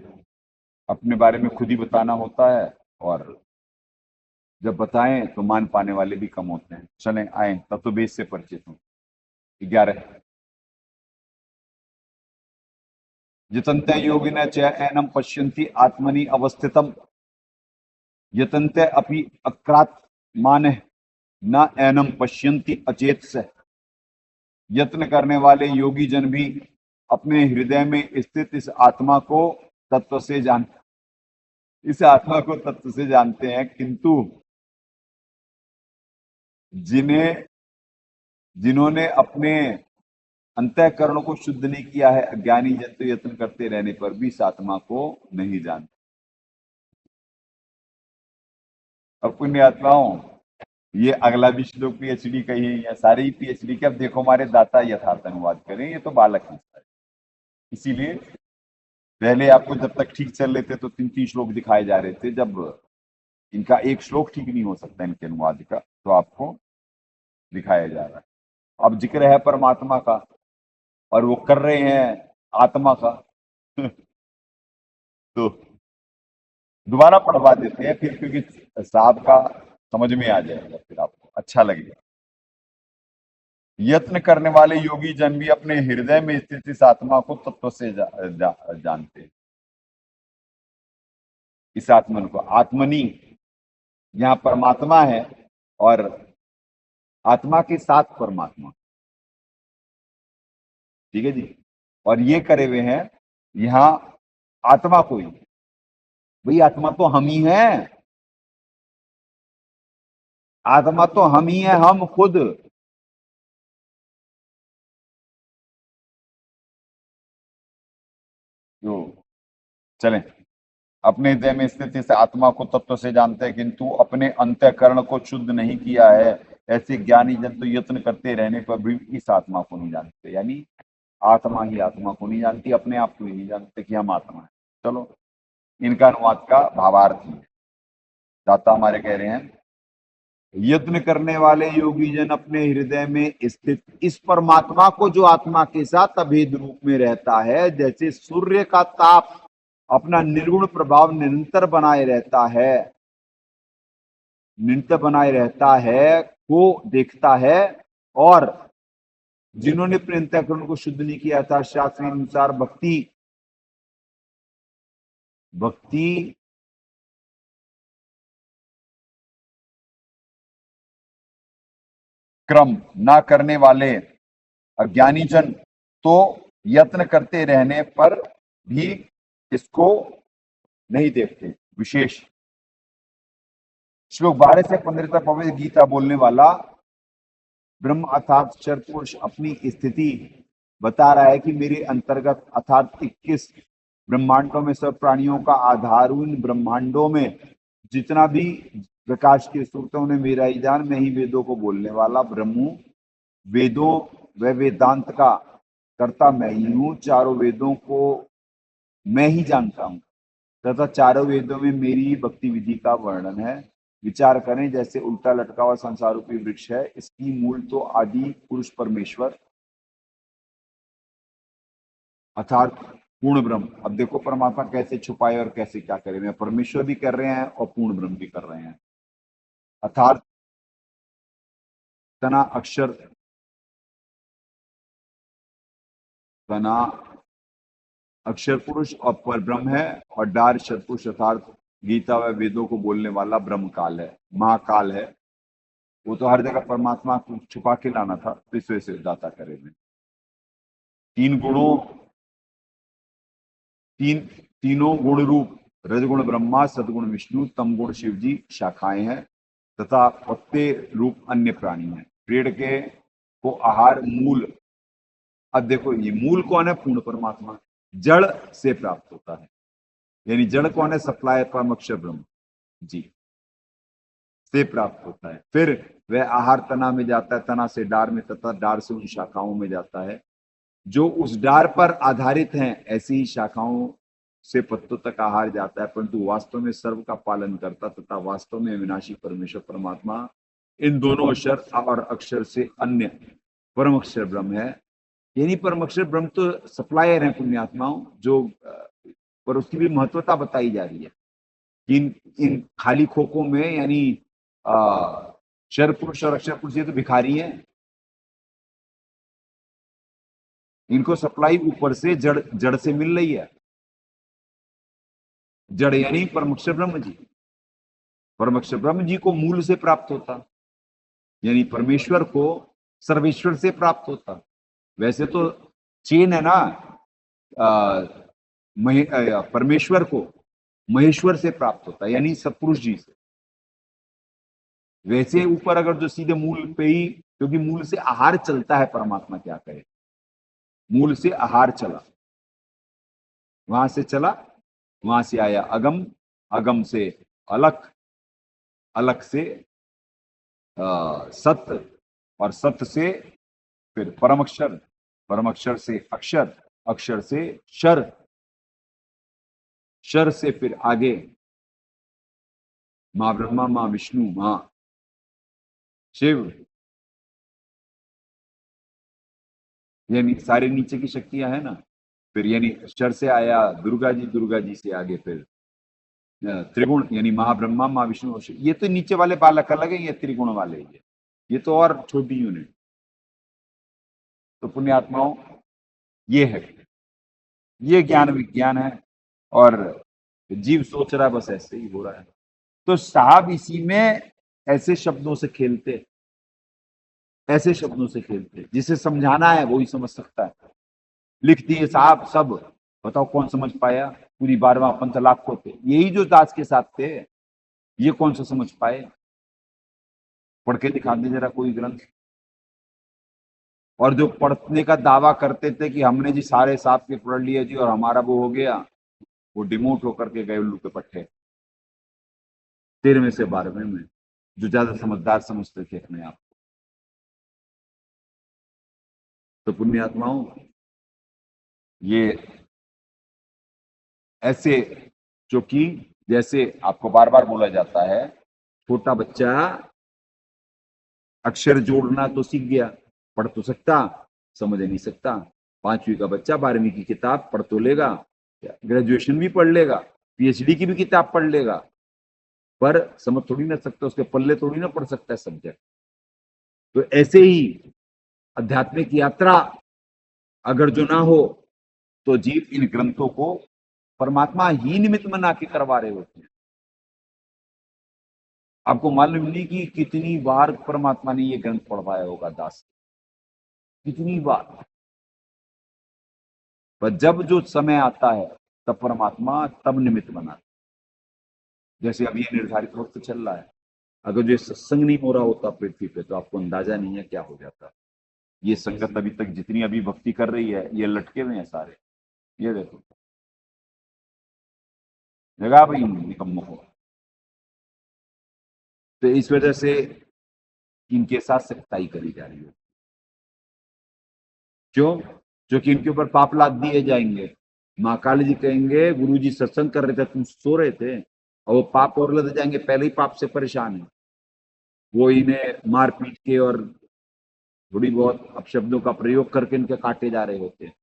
अपने बारे में खुद ही बताना होता है, और जब बताएं तो मान पाने वाले भी कम होते हैं। चलें आए, तब तो बेस से परिचित हूं। 11 यतन्ते योगिन च एनम पश्यन्ति आत्मनि अवस्थितम यतन्ते अपि अक्रात्मानः न एनम पश्यन्ति अचेत से। यत्न करने वाले योगी जन भी अपने हृदय में स्थित इस आत्मा को तत्व से इस आत्मा को तत्व से जानते हैं, किंतु जिन्होंने अपने अंतःकरण को शुद्ध नहीं किया है, अज्ञानी जन तो यत्न करते रहने पर भी इस आत्मा को नहीं जानते। अब पुण्य आत्माओं, ये अगला भी श्लोक पीएचडी का ही है, या सारे ही पीएचडी के। अब देखो हमारे दाता यथार्थ अनुवाद करें, ये तो बालक है। इसीलिए पहले आपको जब तक ठीक चल लेते तो 3-3 श्लोक दिखाए जा रहे थे। जब इनका एक श्लोक ठीक नहीं हो सकता इनके अनुवाद का, तो आपको दिखाया जा रहा है। अब जिक्र है परमात्मा का और वो कर रहे हैं आत्मा का तो दोबारा पढ़वा देते हैं फिर, क्योंकि साहब का समझ में आ जाएगा, फिर आपको अच्छा लगेगा। यत्न करने वाले योगी जन भी अपने हृदय में स्थित इस आत्मा को तत्व से जानते हैं। इस आत्मन को, आत्मनी यहाँ परमात्मा है और आत्मा के साथ परमात्मा, ठीक है जी। और ये करे हुए हैं यहाँ आत्मा को ही, भाई आत्मा तो हम ही हैं, आत्मा तो हम ही है, हम खुद। जो चलें, अपने हृदय में स्थित इस आत्मा को तत्व से जानते हैं, किंतु अपने अंतःकरण को शुद्ध नहीं किया है, ऐसे ज्ञानी जन तो यत्न करते रहने पर भी इस आत्मा को नहीं जानते। यानी आत्मा ही आत्मा को नहीं जानती, अपने आप को ही नहीं जानते कि हम आत्मा है। चलो, इनका अनुवाद का भावार्थ है। दाता हमारे कह रहे हैं, यत्न करने वाले योगी जन अपने हृदय में स्थित इस परमात्मा को, जो आत्मा के साथ अभेद रूप में रहता है, जैसे सूर्य का ताप अपना निर्गुण प्रभाव निरंतर बनाए रहता है, निरंतर बनाए रहता है, को देखता है। और जिन्होंने अपने अंतःकरण को शुद्ध नहीं किया था, शास्त्र अनुसार भक्ति क्रम ना करने वाले अज्ञानी जन तो यत्न करते रहने पर भी इसको नहीं देखते। विशेष श्लोक 12 से 15 तक पवित्र गीता बोलने वाला ब्रह्म अर्थात क्षर पुरुष अपनी स्थिति बता रहा है कि मेरे अंतर्गत अर्थात 21 ब्रह्मांडों में सब प्राणियों का आधार, उन ब्रह्मांडों में जितना भी प्रकाश की सूरत उन्हें मेरा ही जान, मैं ही वेदों को बोलने वाला ब्रह्म हूं। वेदों व वेदांत का कर्ता मैं ही हूं। चारों वेदों को मैं ही जानता हूं तथा चारों वेदों में मेरी ही भक्ति विधि का वर्णन है। विचार करें, जैसे उल्टा लटका हुआ संसार रूपी वृक्ष है, इसकी मूल तो आदि पुरुष परमेश्वर अर्थात पूर्ण ब्रह्म। अब देखो परमात्मा कैसे छुपाए और कैसे क्या करे, मैं परमेश्वर भी कर रहे हैं और पूर्ण ब्रह्म भी कर रहे हैं। अर्थात तना अक्षर, तना अक्षर पुरुष और पर ब्रह्म है, और डार शतपुरुष अर्थात गीता व वेदों को बोलने वाला ब्रह्म काल है, महाकाल है। वो तो हर जगह परमात्मा को छुपा के लाना था, तो इस वजह से दाता करे में तीन गुणों तीनों गुण रूप रजगुण ब्रह्मा, सदगुण विष्णु, तम गुण शिव जी शाखाएं हैं तथा पत्ते रूप अन्य प्राणी हैं। पेड़ के को आहार मूल। अब देखो ये मूल कौन है? पूर्ण परमात्मा। जड़ से प्राप्त होता है, यानी जड़ कौन है? सप्लायर परम अक्षर ब्रह्म जी से प्राप्त होता है। फिर वह आहार तना में जाता है, तना से डार में, तथा डार से उन शाखाओं में जाता है जो उस डार पर आधारित हैं। ऐसी ही शाखाओं से पत्तों तक आहार जाता है, परंतु वास्तव में सर्व का पालन करता तथा वास्तव में अविनाशी परमेश्वर परमात्मा इन दोनों अक्षर और अक्षर से अन्य परम अक्षर ब्रह्म है। यानी परम अक्षर ब्रह्म तो सप्लायर है पुण्यात्माओं, जो पर उसकी भी महत्वता बताई जा रही है। इन खाली खोखों में यानी क्षर पुरुष और अक्षर पुरुष ये तो भिखारी हैं, इनको सप्लाई ऊपर से जड़ से मिल रही है। जड़ यानी परमक्षर ब्रह्म जी। परमक्षर ब्रह्म जी को मूल से प्राप्त होता, यानी परमेश्वर को सर्वेश्वर से प्राप्त होता। वैसे तो चेन है ना, परमेश्वर को महेश्वर से प्राप्त होता है, यानी सतपुरुष जी से। वैसे ऊपर अगर जो सीधे मूल पे ही, क्योंकि मूल से आहार चलता है, परमात्मा क्या करे, मूल से आहार चला, वहां से चला, वहां से आया अगम, अगम से अलख, अलख से सत्य, और सत्य से फिर परमक्षर, परमक्षर से अक्षर, अक्षर से शर, शर से फिर आगे मां ब्रह्मा, मां विष्णु, मां शिव, यानी सारे नीचे की शक्तियां है ना। फिर यानी शर से आया दुर्गा जी, दुर्गा जी से आगे फिर त्रिगुण, यानी महाब्रह्मा, मां विष्णु और शिव। ये तो नीचे वाले बालक अलग है, ये त्रिगुण वाले ये तो और छोटी यूनिट। तो पुण्यात्माओं ये है, ये ज्ञान विज्ञान है, और जीव सोच रहा है बस ऐसे ही हो रहा है। तो साहब इसी में ऐसे शब्दों से खेलते, ऐसे शब्दों से खेलते, जिसे समझाना है वो ही समझ सकता है। लिख दिए साहब सब, बताओ कौन समझ पाया? पूरी 12वां पंथ लाखों थे, यही जो दास के साथ थे, ये कौन सा समझ पाए? पढ़ के दिखा दे जरा कोई ग्रंथ। और जो पढ़ने का दावा करते थे कि हमने जी सारे साहब के पढ़ लिए जी और हमारा वो हो गया, वो डिमोट होकर के गए उल्लू के पट्टे 13वें से 12वें में, जो ज्यादा समझदार समझते थे अपने आप। तो पुण्यात्माओं ये ऐसे, जो कि जैसे आपको बार बार बोला जाता है, छोटा बच्चा अक्षर जोड़ना तो सीख गया, पढ़ तो सकता, समझ नहीं सकता। 5वीं का बच्चा 12वीं की किताब पढ़ तो लेगा, ग्रेजुएशन भी पढ़ लेगा, पीएचडी की भी किताब पढ़ लेगा, पर समझ थोड़ी ना सकता, उसके पल्ले थोड़ी ना पढ़ सकता है सब्जेक्ट। तो ऐसे ही आध्यात्मिक यात्रा अगर जो ना हो, तो जीव इन ग्रंथों को परमात्मा ही निमित्त बना के करवा रहे होते हैं। आपको मालूम नहीं कि कितनी बार परमात्मा ने ये ग्रंथ पढ़वाया होगा दास, कितनी बार। पर जब जो समय आता है तब परमात्मा तब निमित्त बनाता। जैसे अब ये निर्धारित वक्त चल रहा है, अगर जो सत्संग नहीं हो रहा होता पृथ्वी पे, तो आपको अंदाजा नहीं है क्या हो जाता। ये संगत अभी तक जितनी अभी भक्ति कर रही है, ये लटके हुए हैं सारे, ये देखो जगह भाई निकम्मों को। तो इस वजह से इनके साथ सख्ताई करी जा रही है। क्यों? क्योंकि इनके ऊपर पाप लाद दिए जाएंगे। माँ काली जी कहेंगे गुरु जी सत्संग कर रहे थे, तुम सो रहे थे, और वो पाप और लद जाएंगे, पहले ही पाप से परेशान है, वो इन्हें मार पीट के और थोड़ी बहुत अपशब्दों का प्रयोग करके इनके काटे जा रहे होते हैं,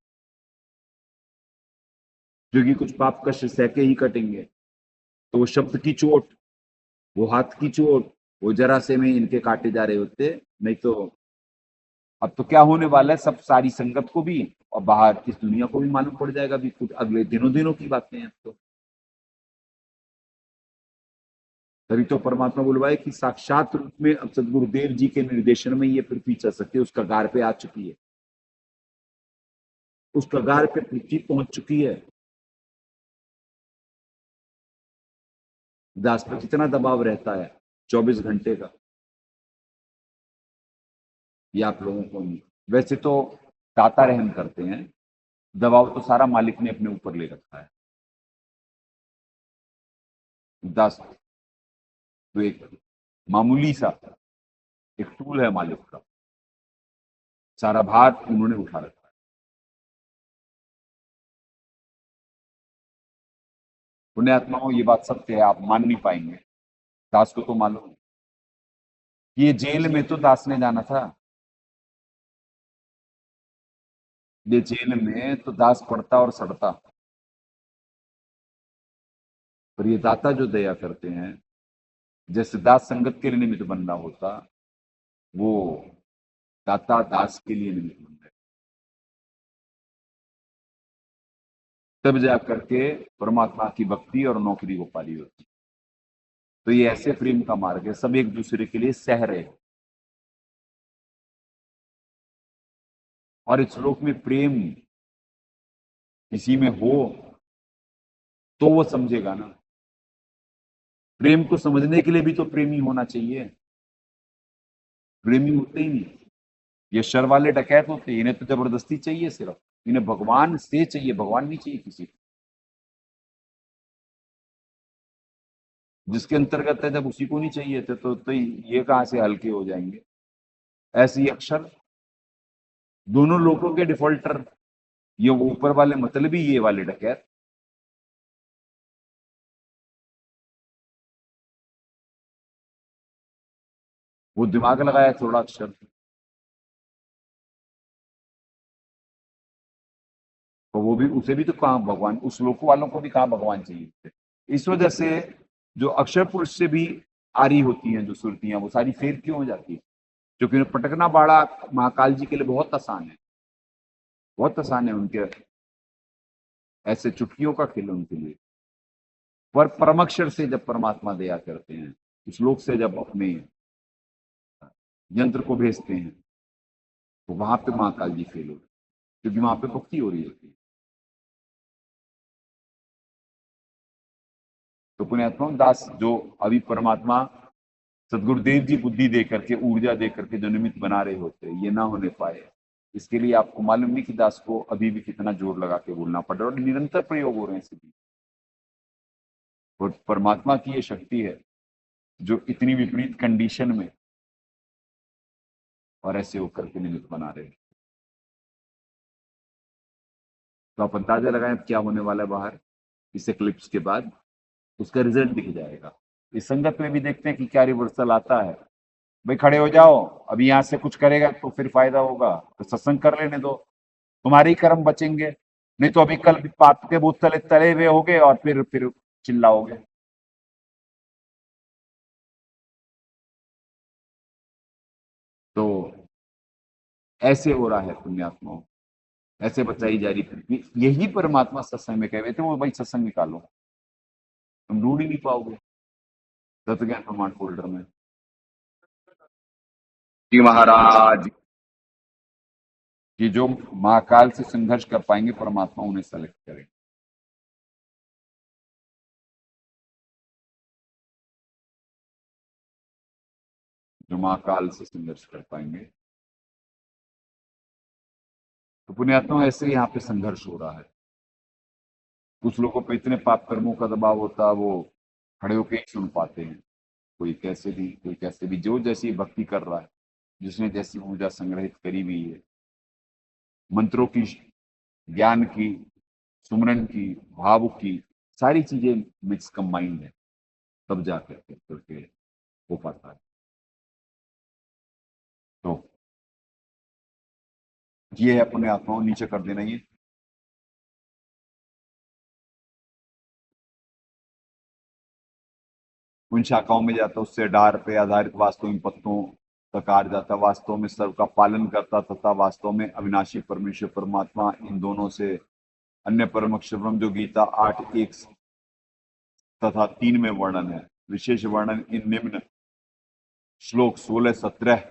क्योंकि कुछ पाप कष्ट सहके ही कटेंगे। तो वो शब्द की चोट, वो हाथ की चोट, वो जरा से में इनके काटे जा रहे होते। नहीं तो अब तो क्या होने वाला है, सब सारी संगत को भी और बाहर इस दुनिया को भी मालूम पड़ जाएगा भी, कुछ अगले दिनों की बातें हैं। तो तभी तो परमात्मा बुलवाए कि साक्षात रूप में अब सदगुरुदेव जी के निर्देशन में ये पृथ्वी चल सकती है, उस कगार पे आ चुकी है, उस कगार पे पृथ्वी पहुंच चुकी है। दास पर कितना दबाव रहता है 24 घंटे का, ये आप लोगों को नहीं। वैसे तो दाता रहम करते हैं, दबाव तो सारा मालिक ने अपने ऊपर ले रखा है। दास तो एक मामूली सा एक टूल है मालिक का, सारा भार उन्होंने उठा रखा है। पुण्यात्माओं, ये बात सत्य है, आप मान नहीं पाएंगे। दास को तो मालूम है कि ये जेल में तो दास ने जाना था, ये जेल में तो दास पड़ता और सड़ता, पर ये दाता जो दया करते हैं, जैसे दास संगत के लिए निमित्त बनना होता, वो दाता दास के लिए निमित्त बन रहे, तब जा करके परमात्मा की भक्ति और नौकरी को पाली होती। तो ये ऐसे प्रेम का मार्ग है, सब एक दूसरे के लिए सह रहे हो। और इस श्लोक में प्रेम किसी में हो तो वो समझेगा ना। प्रेम को समझने के लिए भी तो प्रेमी होना चाहिए, प्रेमी होते ही नहीं। ये शर वाले डकैत होते हैं, इन्हें तो जबरदस्ती चाहिए, सिर्फ इन्हें भगवान से चाहिए, भगवान नहीं चाहिए किसी को। जिसके अंतर्गत है, जब उसी को नहीं चाहिए थे तो ये कहां से हल्के हो जाएंगे। ऐसे ही अक्षर दोनों लोगों के डिफॉल्टर, ये ऊपर वाले मतलबी, ये वाले डकैत। वो दिमाग लगाया थोड़ा अक्षर, तो वो भी, उसे भी तो कहाँ भगवान, उस लोक वालों को भी कहाँ भगवान चाहिए थे। इस वजह से जो अक्षर पुरुष से भी आ रही होती हैं जो सुरतियां, वो सारी फेर क्यों हो जाती है? क्योंकि उन्हें पटकना बाड़ा महाकाल जी के लिए बहुत आसान है, बहुत आसान है उनके, ऐसे चुटकियों का खेल उनके लिए। पर परमक्षर से जब परमात्मा दया करते हैं, उस लोक से जब अपने यंत्र को भेजते हैं, तो वहां पे महाकाल जी फेल होते, क्योंकि वहां पे भक्ति हो रही होती है। तो पुण्यात्मा दास जो अभी परमात्मा सदगुरुदेव जी बुद्धि दे करके, ऊर्जा दे करके जो निमित्त बना रहे होते, ये ना होने पाए, इसके लिए आपको मालूम नहीं कि दास को अभी भी कितना जोर लगा के बोलना पड़ रहा है, और निरंतर प्रयोग हो रहे हैं सिद्धि। और परमात्मा की ये शक्ति है जो इतनी विपरीत कंडीशन में और ऐसे होकर के निमित्त बना रहे हैं। तो आप अंदाजा लगाएं क्या होने वाला है बाहर, इस क्लिप्स के बाद उसका रिजल्ट दिख जाएगा। इस संगत में भी देखते हैं कि क्या रिवर्सल आता है। भाई खड़े हो जाओ, अभी यहां से कुछ करेगा तो फिर फायदा होगा, तो सत्संग कर लेने दो, तुम्हारे ही कर्म बचेंगे। नहीं तो अभी कल पाप के भूत तले तले हुए होगे और फिर चिल्लाओगे। तो ऐसे हो रहा है पुण्यात्माओं, ऐसे बचाई जा रही पृथ्वी। यही परमात्मा सत्संग में कह रहे थे, वो भाई सत्संग निकालो, तुम ढूंढ ही नहीं पाओगे तत्व ज्ञान प्रमाण फोल्डर में। जी महाराज, कि जो महाकाल से संघर्ष कर पाएंगे परमात्मा उन्हें सेलेक्ट करें। जो महाकाल से संघर्ष कर पाएंगे, तो पुण्यात्मा ऐसे यहाँ पे संघर्ष हो रहा है। कुछ लोगों पे इतने पाप कर्मों का दबाव होता है, वो खड़े होके ही सुन पाते हैं, कोई कैसे भी, जो जैसी भक्ति कर रहा है, जिसने जैसी ऊर्जा संग्रहित करी हुई है, मंत्रों की, ज्ञान की, सुमरन की, भाव की, सारी चीजें मिक्स कंबाइंड है, तब जाकर करके हो पाता है। तो ये है अपने आत्माओं, नीचे कर देना ये। उन शाखाओं में जाता, उससे डार पे आधारित वास्तव में पत्तों का कार्य जाता, वास्तव में सर्व का पालन करता तथा वास्तव में अविनाशी परमेश्वर परमात्मा, इन दोनों से अन्य परम अक्षर ब्रह्म, जो गीता 8:1 तथा 3 में वर्णन है। विशेष वर्णन इन निम्न श्लोक 16-17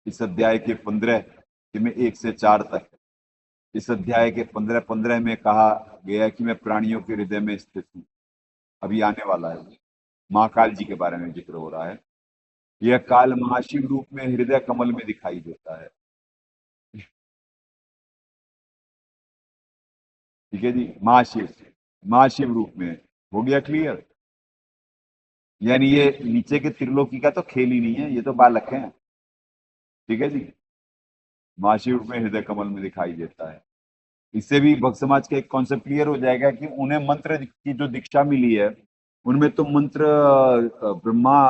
इस अध्याय के 15 में 1 से 4 तक। इस अध्याय के 15 में कहा गया कि मैं प्राणियों के हृदय में स्थित हूँ। अभी आने वाला है, महाकाल जी के बारे में जिक्र हो रहा है। यह काल महाशिव रूप में हृदय कमल में दिखाई देता है। ठीक है जी, महाशिव रूप में। हो गया क्लियर? यानी ये नीचे के त्रिलोकी का तो खेल ही नहीं है, ये तो बालक है। ठीक है जी, महाशिव रूप में हृदय कमल में दिखाई देता है। इससे भी भक्त समाज का एक कॉन्सेप्ट क्लियर हो जाएगा कि उन्हें मंत्र की जो दीक्षा मिली है, उनमें तो मंत्र ब्रह्मा,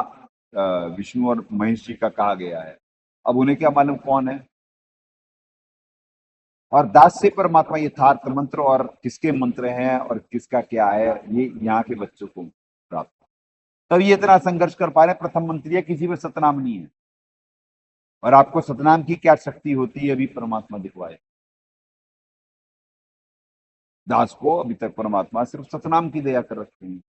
विष्णु और महेश जी का कहा गया है। अब उन्हें क्या मालूम कौन है? और दास से परमात्मा यथार्थ मंत्र और किसके मंत्र हैं और किसका क्या है, ये यहाँ के बच्चों को प्राप्त। तब ये इतना संघर्ष कर पा रहे हैं। प्रथम मंत्री है, किसी में सतनाम नहीं है, और आपको सतनाम की क्या शक्ति होती है अभी परमात्मा दिखवाए। दास को अभी तक परमात्मा सिर्फ सतनाम की दया कर रखते हैं।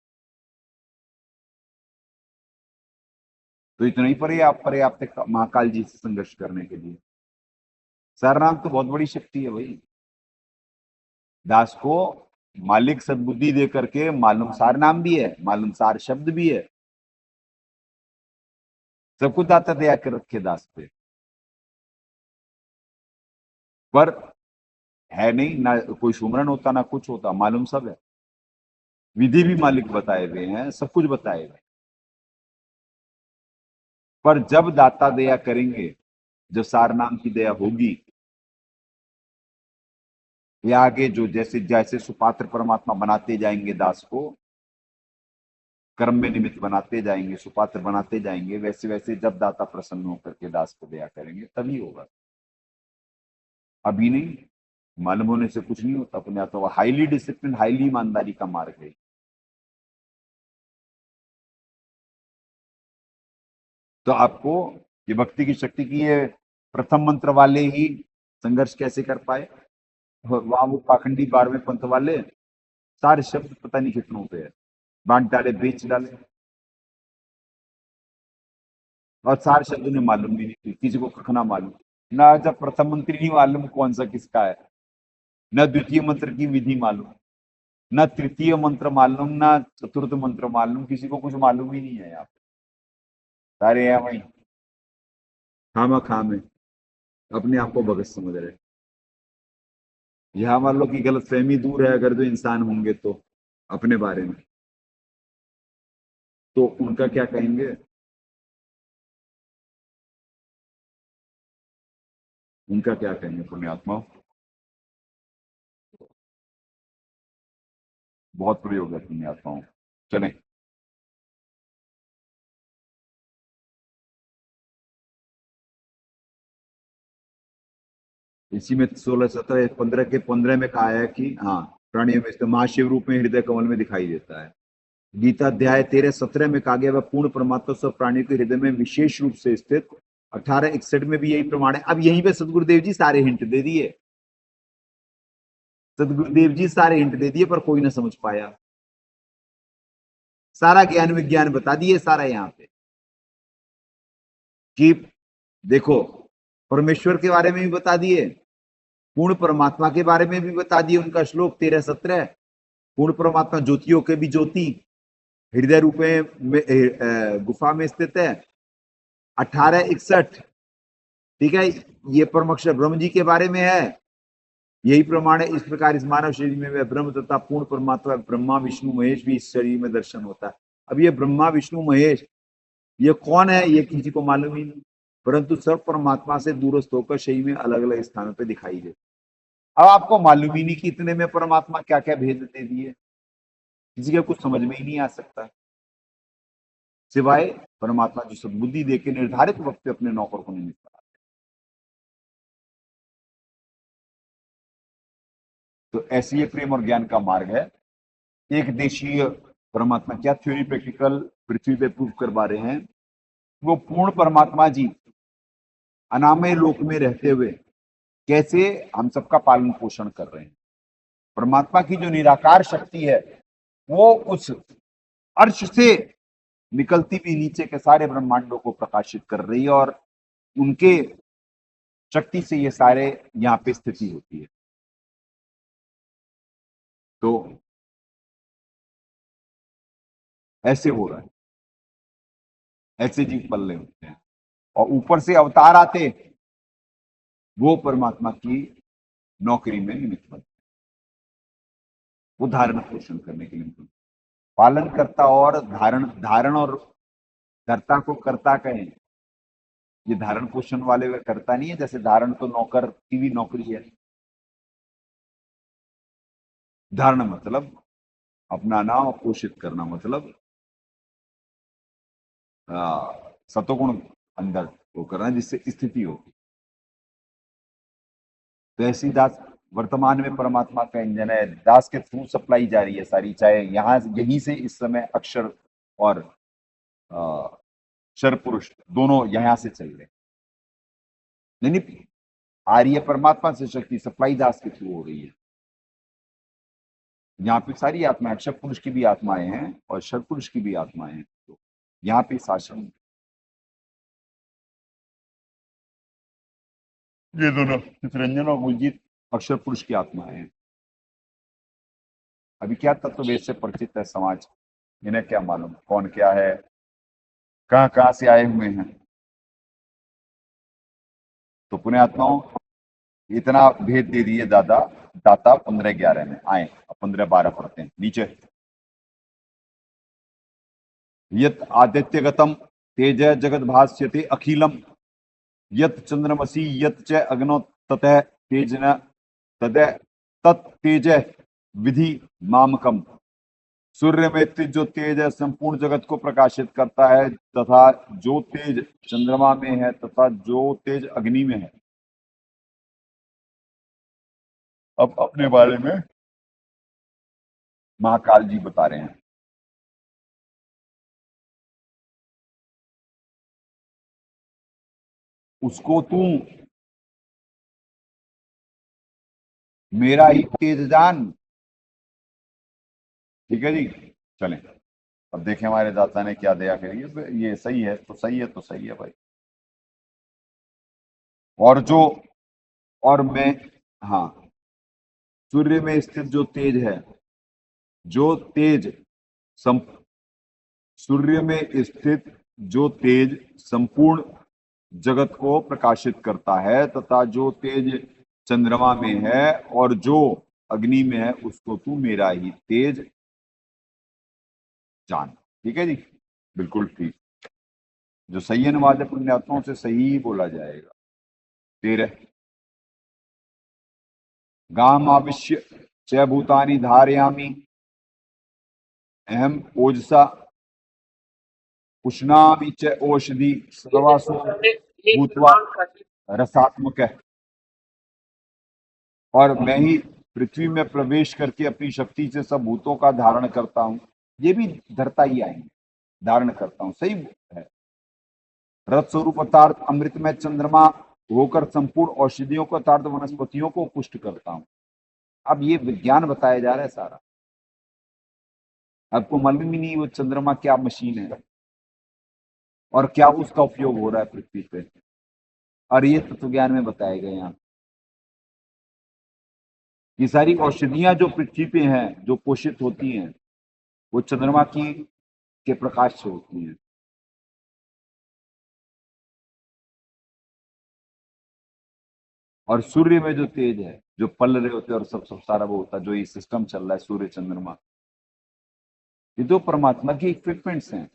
तो इतना ही पर्याप्त है महाकाल जी से संघर्ष करने के लिए। सारनाम तो बहुत बड़ी शक्ति है भाई। दास को मालिक सद्बुद्धि दे करके मालूम सार नाम भी है, मालूम सार शब्द भी है, सब कुछ दाता दया कर रखे दास पे। पर है नहीं, ना कोई सुमरन होता ना कुछ होता, मालूम सब है। विधि भी मालिक बताए हुए हैं, सब कुछ बताए हुए। पर जब दाता दया करेंगे, जब सार नाम की दया होगी, ये आगे जो जैसे जैसे सुपात्र परमात्मा बनाते जाएंगे दास को, कर्म में निमित्त बनाते जाएंगे, सुपात्र बनाते जाएंगे, वैसे वैसे जब दाता प्रसन्न होकर के दास को दया करेंगे तभी होगा। अभी नहीं, मालूम होने से कुछ नहीं होता अपने आप। तो हाईली डिसिप्लिन, हाईली ईमानदारी का मार्ग है। तो आपको ये भक्ति की शक्ति की, ये प्रथम मंत्र वाले ही संघर्ष कैसे कर पाए। वहां वो पाखंडी 12वें पंथ वाले सारे शब्द पता नहीं कितनों पे है, बांट डाले, बेच डाले, और सारे शब्द उन्हें मालूम भी नहीं थी, किसी को कखना मालूम ना। जब प्रथम मंत्री नहीं मालूम कौन सा किसका है, न द्वितीय मंत्र की विधि मालूम, न तृतीय मंत्र मालूम, न चतुर्थ मंत्र मालूम, किसी को कुछ मालूम ही नहीं है। यहाँ पे सारे हैं वही खामा खाम है, अपने आप को भगत समझ रहे। यहाँ वालों की गलत फहमी दूर है अगर जो इंसान होंगे तो अपने बारे में, तो उनका क्या कहेंगे, उनका क्या कहेंगे पुण्यात्मा। बहुत प्रयोग है पुण्यात्माओं। चलें, इसी में 16, 17, 15 के 15 में कहा है कि हाँ, प्राणियों में महाशिव रूप में हृदय कमल में दिखाई देता है। गीता अध्याय 13-17 में कहा गया वह पूर्ण परमात्मा सब प्राणियों के हृदय में विशेष रूप से स्थित। 18-61 में भी यही प्रमाण है। अब यहीं पे सदगुरुदेव जी सारे हिंट दे दिए, सदगुरुदेव जी सारे हिंट दे दिए, पर कोई ना समझ पाया। सारा ज्ञान विज्ञान बता दिए सारा यहाँ पे कि देखो, परमेश्वर के बारे में भी बता दिए, पूर्ण परमात्मा के बारे में भी बता दिए। उनका श्लोक 13-17, पूर्ण परमात्मा ज्योतियों के भी ज्योति, हृदय रूप में गुफा में स्थित है। 18-61, ठीक है, ये परम अक्षर ब्रह्म जी के बारे में है। यही प्रमाण है। इस प्रकार इस मानव शरीर में वह ब्रह्म तथा पूर्ण परमात्मा ब्रह्मा विष्णु महेश भी इस शरीर में दर्शन होता है। अब ये ब्रह्मा विष्णु महेश ये कौन है, ये किसी को मालूम ही नहीं, परंतु सब परमात्मा से दूरस्थ होकर शरीर में अलग अलग स्थानों पे दिखाई देते। अब आपको मालूम ही नहीं कि इतने में परमात्मा क्या क्या भेद दे दिए, किसी का कुछ समझ में ही नहीं आ सकता, सिवाय परमात्मा जो सद्बुद्धि देके निर्धारित वक्त पे अपने नौकर को निमित्त बना। तो ऐसी ये प्रेम और ज्ञान का मार्ग है। एक देशीय परमात्मा क्या थ्योरी प्रैक्टिकल पृथ्वी पे प्रूव करवा रहे हैं, वो पूर्ण परमात्मा जी अनामय लोक में रहते हुए कैसे हम सबका पालन पोषण कर रहे हैं। परमात्मा की जो निराकार शक्ति है वो उस अर्श से निकलती भी नीचे के सारे ब्रह्मांडों को प्रकाशित कर रही है और उनके शक्ति से ये सारे यहाँ पे स्थिति होती है। तो ऐसे हो रहा है, ऐसे जीव पल्ले होते हैं और ऊपर से अवतार आते वो परमात्मा की नौकरी में निमित्त बनते, वो धारण पोषण करने के लिए पालन करता और धारण और कर्ता को कर्ता कहें, ये धारण पोषण वाले वे करता नहीं है, जैसे धारण तो नौकर की भी नौकरी है। धारण मतलब अपनाना और पोषित करना, मतलब सतोगुण अंदर वो करना जिससे स्थिति होगी। तो ऐसी दास वर्तमान में परमात्मा का इंजन है, दास के थ्रू सप्लाई जा रही है सारी, चाहे यहाँ यहीं से इस समय अक्षर और क्षर पुरुष दोनों यहाँ से चल रहे, नहीं आ रही है परमात्मा से शक्ति, सप्लाई दास के थ्रू हो रही है। यहाँ पे सारी आत्माएं, अक्षर पुरुष की भी आत्माएं हैं और क्षर पुरुष की भी आत्माएं हैं। तो यहाँ पे शासन ये दोनों चित्रंजन और गुलजीत अक्षर पुरुष की आत्माएं हैं। अभी क्या तत्ववेद से परिचित है समाज, इन्हें क्या मालूम कौन क्या है, कहाँ कहाँ से आए हुए हैं। तो पुण्यात्माओं इतना भेद दे दिए दाता 15-11 में आए, 15-12 पढ़ते हैं नीचे। यत आदित्यगतम तेज जगत भाष्यते अखिलम यत चंद्रमसी यत च अग्नो ततः तेजन तदय तत्तेज विधि मामकम। सूर्य में स्थित जो तेज है संपूर्ण जगत को प्रकाशित करता है, तथा जो तेज चंद्रमा में है तथा जो तेज अग्नि में है। अब अपने बारे में महाकाल जी बता रहे हैं। उसको तू मेरा ही तेज जान। ठीक है जी, चलें अब देखें हमारे दाता ने क्या दया करी है। ये सही है तो सही है, तो सही है भाई। और मैं, हाँ, सूर्य में स्थित जो तेज है, जो तेज सूर्य में स्थित जो तेज संपूर्ण जगत को प्रकाशित करता है, तथा जो तेज चंद्रमा में है और जो अग्नि में है, उसको तू मेरा ही तेज जान। ठीक है जी, बिल्कुल ठीक। जो संयन वाले पुण्यात्माओं से सही ही बोला जाएगा। 13 गाम आविश्य च भूतानि धारयामि अहम ओजसा उष्णामि च औषधि सर्वासु भूत्वा रसात्मक है। और मैं ही पृथ्वी में प्रवेश करके अपनी शक्ति से सब भूतों का धारण करता हूं। ये भी धरता ही आएंगे, धारण करता हूं, सही है। रथ स्वरूप अर्थात अमृत में चंद्रमा होकर संपूर्ण औषधियों को अर्थात वनस्पतियों को पुष्ट करता हूं। अब ये विज्ञान बताया जा रहा है सारा, आपको मालूम ही नहीं वो चंद्रमा क्या मशीन है और क्या उसका उपयोग हो रहा है पृथ्वी पे, और ये तत्व ज्ञान में बताए गए यहाँ। ये सारी औषधियां जो पृथ्वी पे हैं, जो पोषित होती हैं, वो चंद्रमा की के प्रकाश से होती हैं। और सूर्य में जो तेज है, जो पल रहे होते हैं और सब सारा वो होता है, जो ये सिस्टम चल रहा है सूर्य चंद्रमा, ये तो परमात्मा की इक्विपमेंट्स हैं,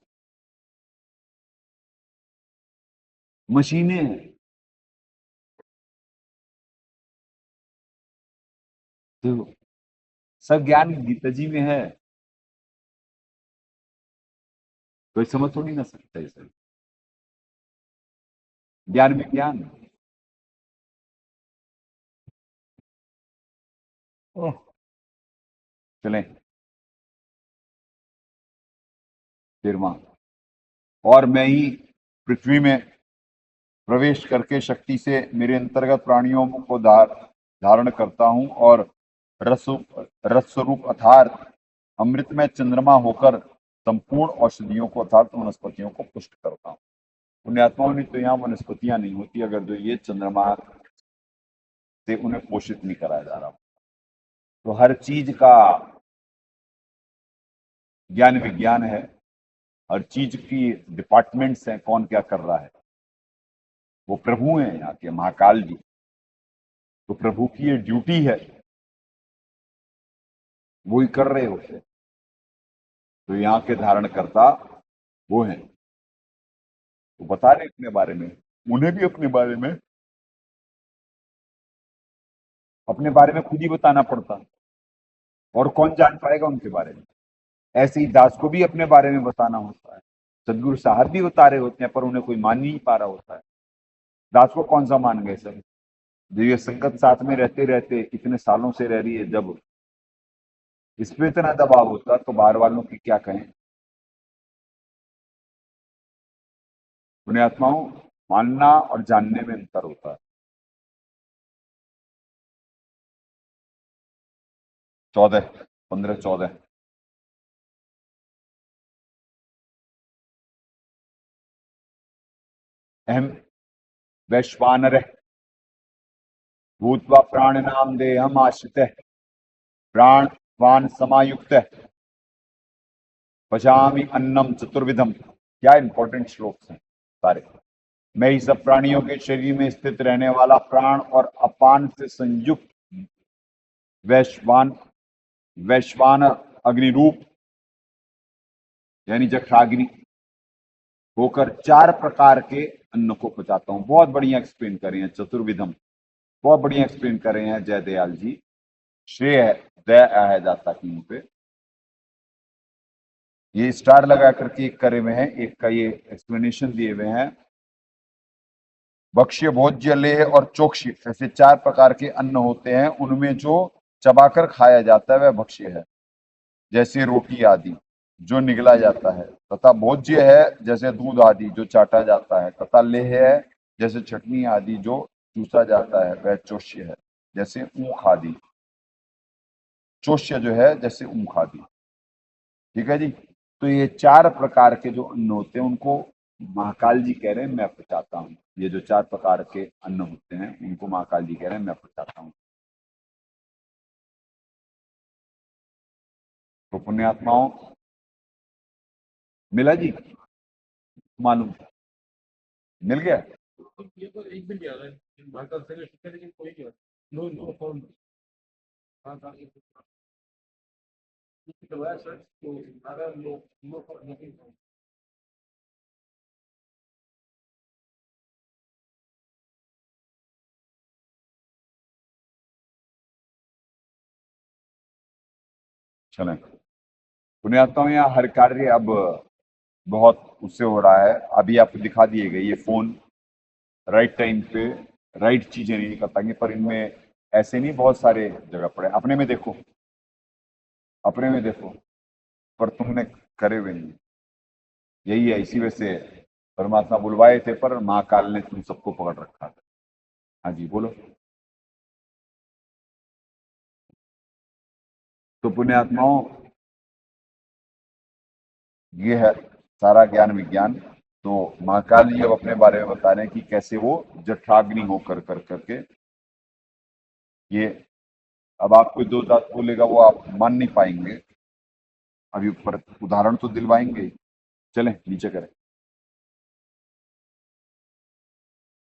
मशीनें हैं। तो सब ज्ञान गीता जी में है, कोई समझ थोड़ी ना सकता है इसे। ज्ञान विज्ञान। चलें फिर वहां, और मैं ही पृथ्वी में प्रवेश करके शक्ति से मेरे अंतर्गत प्राणियों को धारण करता हूं, और रस रस स्वरूप अर्थात अमृतमय चंद्रमा होकर संपूर्ण औषधियों को अर्थात वनस्पतियों को पुष्ट करता हूं। पुण्यात्माओं ने तो यहाँ वनस्पतियां नहीं होती अगर जो ये चंद्रमा से उन्हें पोषित नहीं कराया जा रहा। तो हर चीज का ज्ञान विज्ञान है, हर चीज की डिपार्टमेंट्स हैं, कौन क्या कर रहा है। वो प्रभु हैं यहाँ के, महाकाल जी। तो प्रभु की ये ड्यूटी है, वो ही कर रहे होते। तो यहाँ के धारण करता वो हैं, तो बता रहे अपने बारे में, उन्हें भी अपने बारे में खुद ही बताना पड़ता, और कौन जान पाएगा उनके बारे में। ऐसे ही दास को भी अपने बारे में बताना होता है। सदगुरु साहब भी बता रहे होते हैं, पर उन्हें कोई मान नहीं पा रहा होता है। दास को कौन सा मान गए सर? जो ये संगत साथ में रहते रहते इतने सालों से रह रही है, जब इस पे इतना दबाव होता तो बाहर वालों की क्या कहें। पुण्यात्माओं, मानना और जानने में अंतर होता है। 15-14 अहम वैश्वानर भूत्वा प्राणिनाम देहम आश्रितः प्राणवान समायुक्त पचामि अन्नम चतुर्विधम। क्या इंपॉर्टेंट श्लोक हैं सारे। मैं ही सब प्राणियों के शरीर में स्थित रहने वाला प्राण और अपान से संयुक्त वैश्वानर अग्निरूप यानी जठराग्नि होकर 4 प्रकार के अन्न को पचाता हूं। बहुत बढ़िया एक्सप्लेन कर रहे हैं चतुर्विधम, बहुत बढ़िया एक्सप्लेन कर रहे हैं जय दयाल जी। श्रेय है, दया है दाता की मुंह पे। ये स्टार लगा करके एक करे हुए हैं, एक का ये एक्सप्लेनेशन दिए हुए हैं। भक्ष्य, भोज्य, लेह और चोक्ष्य, ऐसे 4 प्रकार के अन्न होते हैं। उनमें जो चबाकर खाया जाता है वह भक्ष्य है, जैसे रोटी आदि जो निगला जाता है। तथा भोज्य है जैसे दूध आदि जो चाटा जाता है। तथा लेह है जैसे चटनी आदि जो चूसा जाता है। वह चोष्य है जैसे ऊख आदि। चोष्य जो है जैसे ऊख आदि। ठीक है जी। तो ये 4 प्रकार के जो अन्न होते हैं उनको महाकाल जी कह रहे हैं मैं पचाता हूँ। ये जो 4 प्रकार के अन्न होते हैं उनको महाकाल जी कह रहे हैं मैं पचाता हूँ। तो पुण्यात्माओं, मिला जी? मालूम मिल गया? ये तो एक भी नहीं आ रहा है महाकाल से शिक्षा, लेकिन कोई नहीं आ नो नो फॉर्म। हाँ हाँ करवाया सर, तो अगर नो फॉर्म नहीं। चलें। पुण्यात्माओं, यहाँ हर कार्य अब बहुत उससे हो रहा है। अभी आपको दिखा दिए गए ये फोन राइट टाइम पे राइट चीजें नहीं कर पाएंगे, पर इनमें ऐसे नहीं बहुत सारे जगह पड़े। अपने में देखो, अपने में देखो, पर तुमने करे हुए नहीं। यही है, इसी वजह से परमात्मा बुलवाए थे, पर महाकाल ने तुम सबको पकड़ रखा था। हाँ जी बोलो। तो पुण्यात्माओं, ये है सारा ज्ञान विज्ञान। तो महाकाल जी अब अपने बारे में बता रहे हैं कि कैसे वो जठराग्नि होकर कर करके ये। अब आपको 2 दांत बोलेगा वो आप मान नहीं पाएंगे, अभी ऊपर उदाहरण तो दिलवाएंगे। चलें नीचे करें।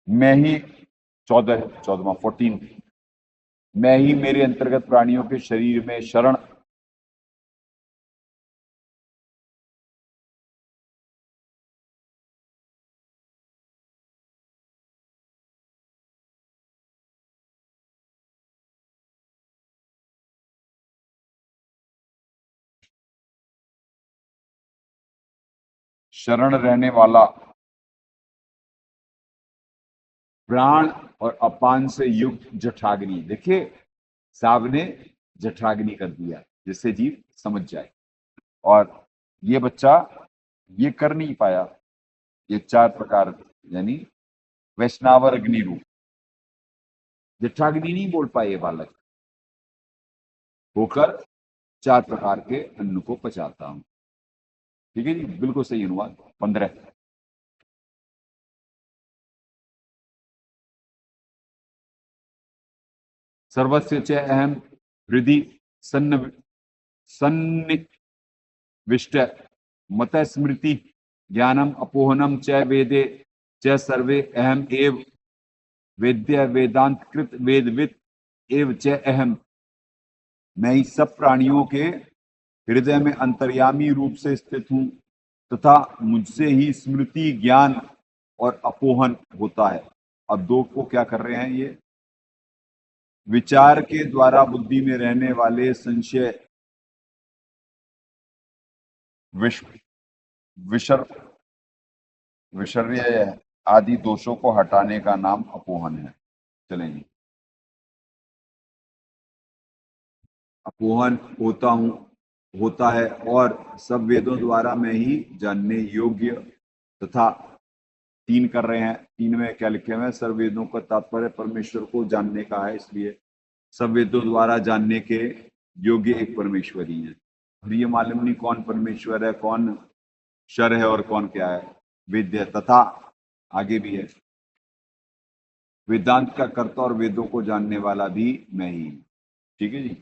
मैं ही 14वां मैं ही मेरे अंतर्गत प्राणियों के शरीर में शरण शरण रहने वाला, प्राण और अपान से युक्त जठराग्नि। देखिए साहब ने जठराग्नि कर दिया जिससे जीव समझ जाए, और ये बच्चा ये कर नहीं पाया। ये 4 प्रकार यानी वैष्णवर अग्नि रूप। जठराग्नि नहीं बोल पाए ये बालक, होकर 4 प्रकार के अन्न को पचाता हूं। ठीक है जी, बिल्कुल सही अनुवाद। 15 सर्वस्य च अहम हृदि सन्निविष्ट मत स्मृति ज्ञानम अपोहनम च वेदे च सर्वे अहम एव वेद्य वेदांत कृत वेदविद एव च अहम। मैं इस सब प्राणियों के हृदय में अंतर्यामी रूप से स्थित हूं तथा मुझसे ही स्मृति ज्ञान और अपोहन होता है। अब 2 को क्या कर रहे हैं ये? विचार के द्वारा बुद्धि में रहने वाले संशय विषर्य आदि दोषों को हटाने का नाम अपोहन है। चलेंगे। अपोहन होता है और सब वेदों द्वारा मैं ही जानने योग्य तथा 3 कर रहे हैं। 3 में क्या लिखे हुए हैं? सर्व वेदों का तात्पर्य परमेश्वर को जानने का है, इसलिए सब वेदों द्वारा जानने के योग्य एक परमेश्वर ही है। और ये मालूम नहीं कौन परमेश्वर है, कौन शर है और कौन क्या है। वेद्य तथा आगे भी है, वेदांत का कर्ता और वेदों को जानने वाला भी मैं ही। ठीक है जी।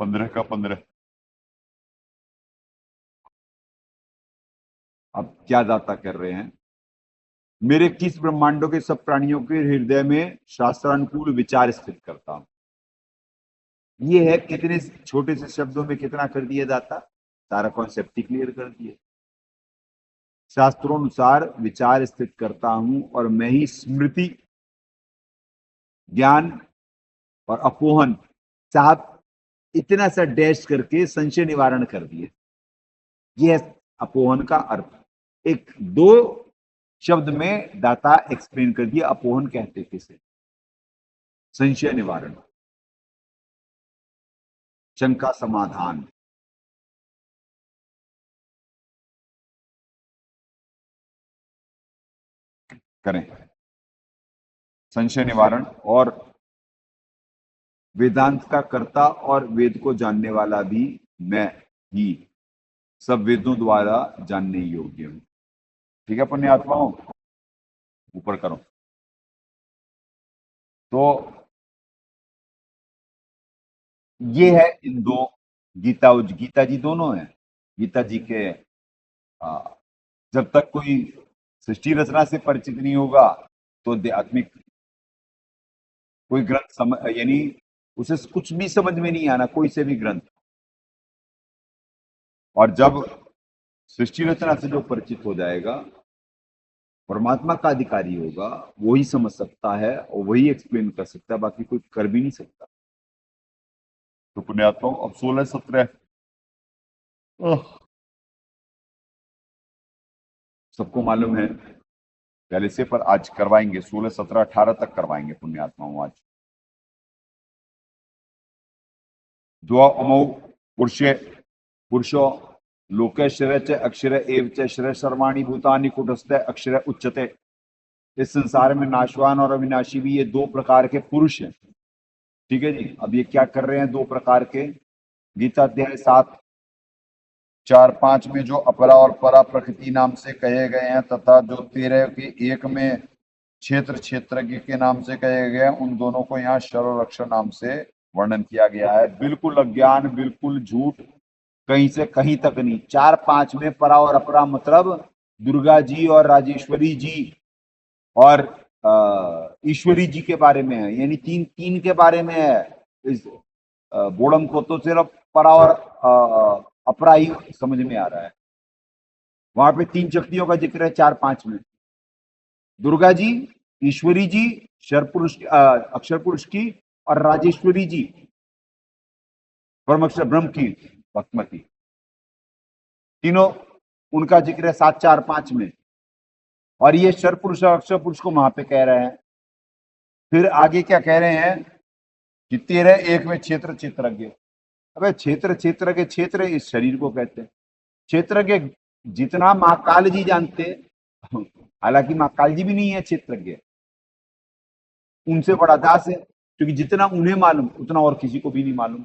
15 का 15 अब क्या दाता कर रहे हैं? मेरे किस ब्रह्मांडों के सब प्राणियों के हृदय में शास्त्रानुकूल विचार स्थित करता हूं। ये है कितने छोटे से शब्दों में कितना कर दिया दाता, सारा कॉन्सेप्ट ही क्लियर कर दिए। शास्त्रोनुसार विचार स्थित करता हूं और मैं ही स्मृति ज्ञान और अपोहन, साहब इतना सा डैश करके संशय निवारण कर दिए। यह अपोहन का अर्थ। एक 2 शब्द में दाता एक्सप्लेन कर दिया अपोहन कहते किसे। संशय निवारण, शंका समाधान। करें। संशय निवारण और वेदांत का कर्ता और वेद को जानने वाला भी मैं ही, सब वेदों द्वारा जानने योग्य हूं। ठीक है पुण्यात्माओं, ऊपर करो। तो ये है इन 2 गीता जी दोनों हैं। गीता जी के जब तक कोई सृष्टि रचना से परिचित नहीं होगा तो आध्यात्मिक कोई ग्रंथ यानी उसे कुछ भी समझ में नहीं आना, कोई से भी ग्रंथ। और जब सृष्टि रचना से जो परिचित हो जाएगा, परमात्मा का अधिकारी होगा, वही समझ सकता है और वही एक्सप्लेन कर सकता है, बाकी कोई कर भी नहीं सकता। तो पुण्यात्माओं अब 16 17 सबको मालूम है पहले से, पर आज करवाएंगे 16 17 18 तक करवाएंगे पुण्यात्माओं आज। द्वा अमौ पुरुषो लोकेश्वर च अक्षर एव च शर सर्वाणी भूतानि कुटस्थ अक्षर उच्चते। इस संसार में नाशवान और अविनाशी भी ये 2 प्रकार के पुरुष हैं। ठीक है जी। अब ये क्या कर रहे हैं? 2 प्रकार के। गीता अध्याय 7 4 5 में जो अपरा और परा प्रकृति नाम से कहे गए हैं तथा जो 13 के 1 में क्षेत्रज्ञ के नाम से कहे गए हैं, उन दोनों को यहाँ शर और अक्षर नाम से वर्णन किया गया है। बिल्कुल अज्ञान, बिल्कुल झूठ, कहीं से कहीं तक नहीं। 4 5 में परा और अपरा मतलब दुर्गा जी और राजेश्वरी जी और ईश्वरी जी के बारे में है, यानी 3 के बारे में है। इस बोड़म को तो सिर्फ परा और अपरा ही समझ में आ रहा है। वहां पे 3 शक्तियों का जिक्र है 4 5 में। दुर्गा जी, ईश्वरी जी, अक्षर पुरुष की और राजेश्वरी जी, परम अक्षर ब्रह्म की भक्तमती। तीनों उनका जिक्र है 7, 4, 5 में, और ये शर पुरुष और अक्षर पुरुष को वहां पे कह रहे हैं। फिर आगे क्या कह रहे हैं कि 13:1 में क्षेत्र क्षेत्रज्ञ। अबे क्षेत्र क्षेत्रज्ञ, क्षेत्र इस शरीर को कहते हैं। क्षेत्रज्ञ जितना महाकाल जी जानते, हालांकि महाकाल जी भी नहीं है क्षेत्रज्ञ, उनसे बड़ा दास है, क्योंकि जितना उन्हें मालूम उतना और किसी को भी नहीं मालूम।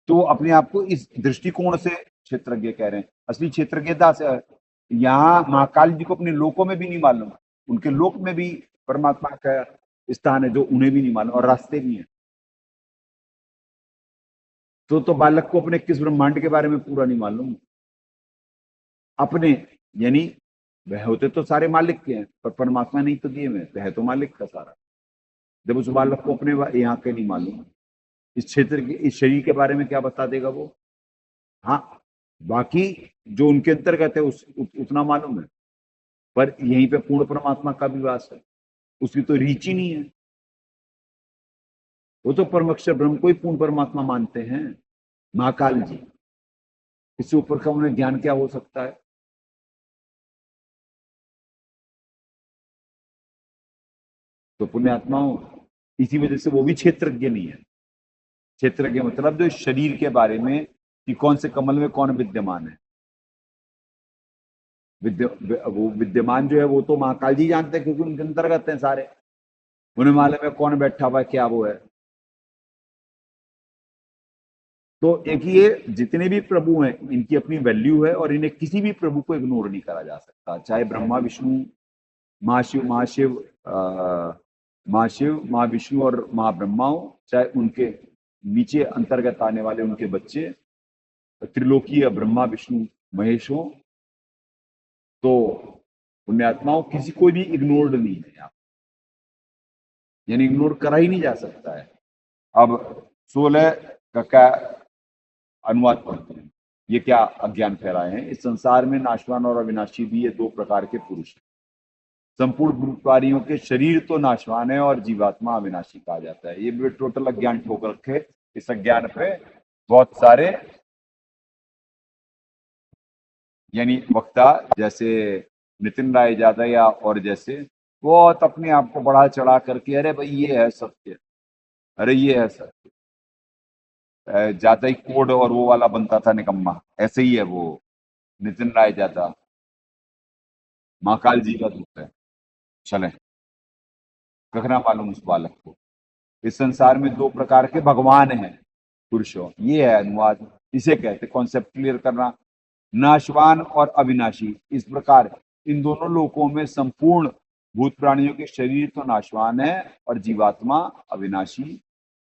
तो अपने आप को इस दृष्टिकोण से क्षेत्रज्ञ कह रहे हैं। असली क्षेत्रज्ञ दास है। यहाँ महाकाल जी को अपने लोकों में भी नहीं मालूम, उनके लोक में भी परमात्मा का स्थान है जो उन्हें भी नहीं मालूम, और रास्ते भी हैं। तो बालक को अपने किस ब्रह्मांड के बारे में पूरा नहीं मालूम अपने, यानी वह होते तो सारे मालिक के हैं, पर परमात्मा नहीं तो दिए में, वह तो मालिक का सारा। जब उस बालक को अपने यहाँ के नहीं मालूम, इस क्षेत्र के, इस शरीर के बारे में क्या बता देगा वो? हाँ, बाकी जो उनके अंतर्गत है उतना मालूम है, पर यहीं पे पूर्ण परमात्मा का भी वास है, उसकी तो रीच ही नहीं है। वो तो परमक्षर ब्रह्म को ही पूर्ण परमात्मा मानते हैं, महाकाल जी। इससे ऊपर का उन्हें ज्ञान क्या हो सकता है? तो पुण्यात्माओं, इसी वजह से वो भी क्षेत्रज्ञ नहीं है। क्षेत्रज्ञ मतलब जो शरीर के बारे में कि कौन से कमल में कौन विद्यमान है, वो विद्यमान जो है वो तो महाकाल जी जानते हैं, क्योंकि उनके अंतर्गत हैं सारे। उन्हें मालूम है कौन बैठा हुआ है, क्या वो है। तो एक ये जितने भी प्रभु हैं इनकी अपनी वैल्यू है, और इन्हें किसी भी प्रभु को इग्नोर नहीं करा जा सकता, चाहे ब्रह्मा विष्णु महाशिव माँ विष्णु और माँ ब्रह्मा हो, चाहे उनके नीचे अंतर्गत आने वाले उनके बच्चे त्रिलोकीय ब्रह्मा विष्णु महेश हो। तो पुण्यात्माओं किसी को भी इग्नोर्ड नहीं है यहाँ, यानी इग्नोर करा ही नहीं जा सकता है। अब 16 का अनुवाद पढ़ते हैं। ये क्या अज्ञान फैलाए हैं? इस संसार में नाशवान और अविनाशी भी ये दो प्रकार के पुरुष हैं। संपूर्ण प्राणियों के शरीर तो नाशवान है और जीवात्मा अविनाशी कहा जाता है। ये भी टोटल अज्ञान ठोक रखे। इस अज्ञान पे बहुत सारे यानी वक्ता जैसे नितिन राय यादव और जैसे बहुत अपने आप को बढ़ा चढ़ा करके, अरे भाई ये है सत्य, अरे ये है सत्य, ज्यादा ही कोड और वो वाला बनता था निकम्मा, ऐसे ही है वो नितिन राय ज्यादा महाकाल जी का दूत है। चले, कखना मालूम उस बालक को। इस संसार में दो प्रकार के भगवान हैं पुरुषों, ये है अनुवाद। इसे कहते कॉन्सेप्ट क्लियर करना, नाशवान और अविनाशी। इस प्रकार इन दोनों लोकों में संपूर्ण भूत प्राणियों के शरीर तो नाशवान है और जीवात्मा अविनाशी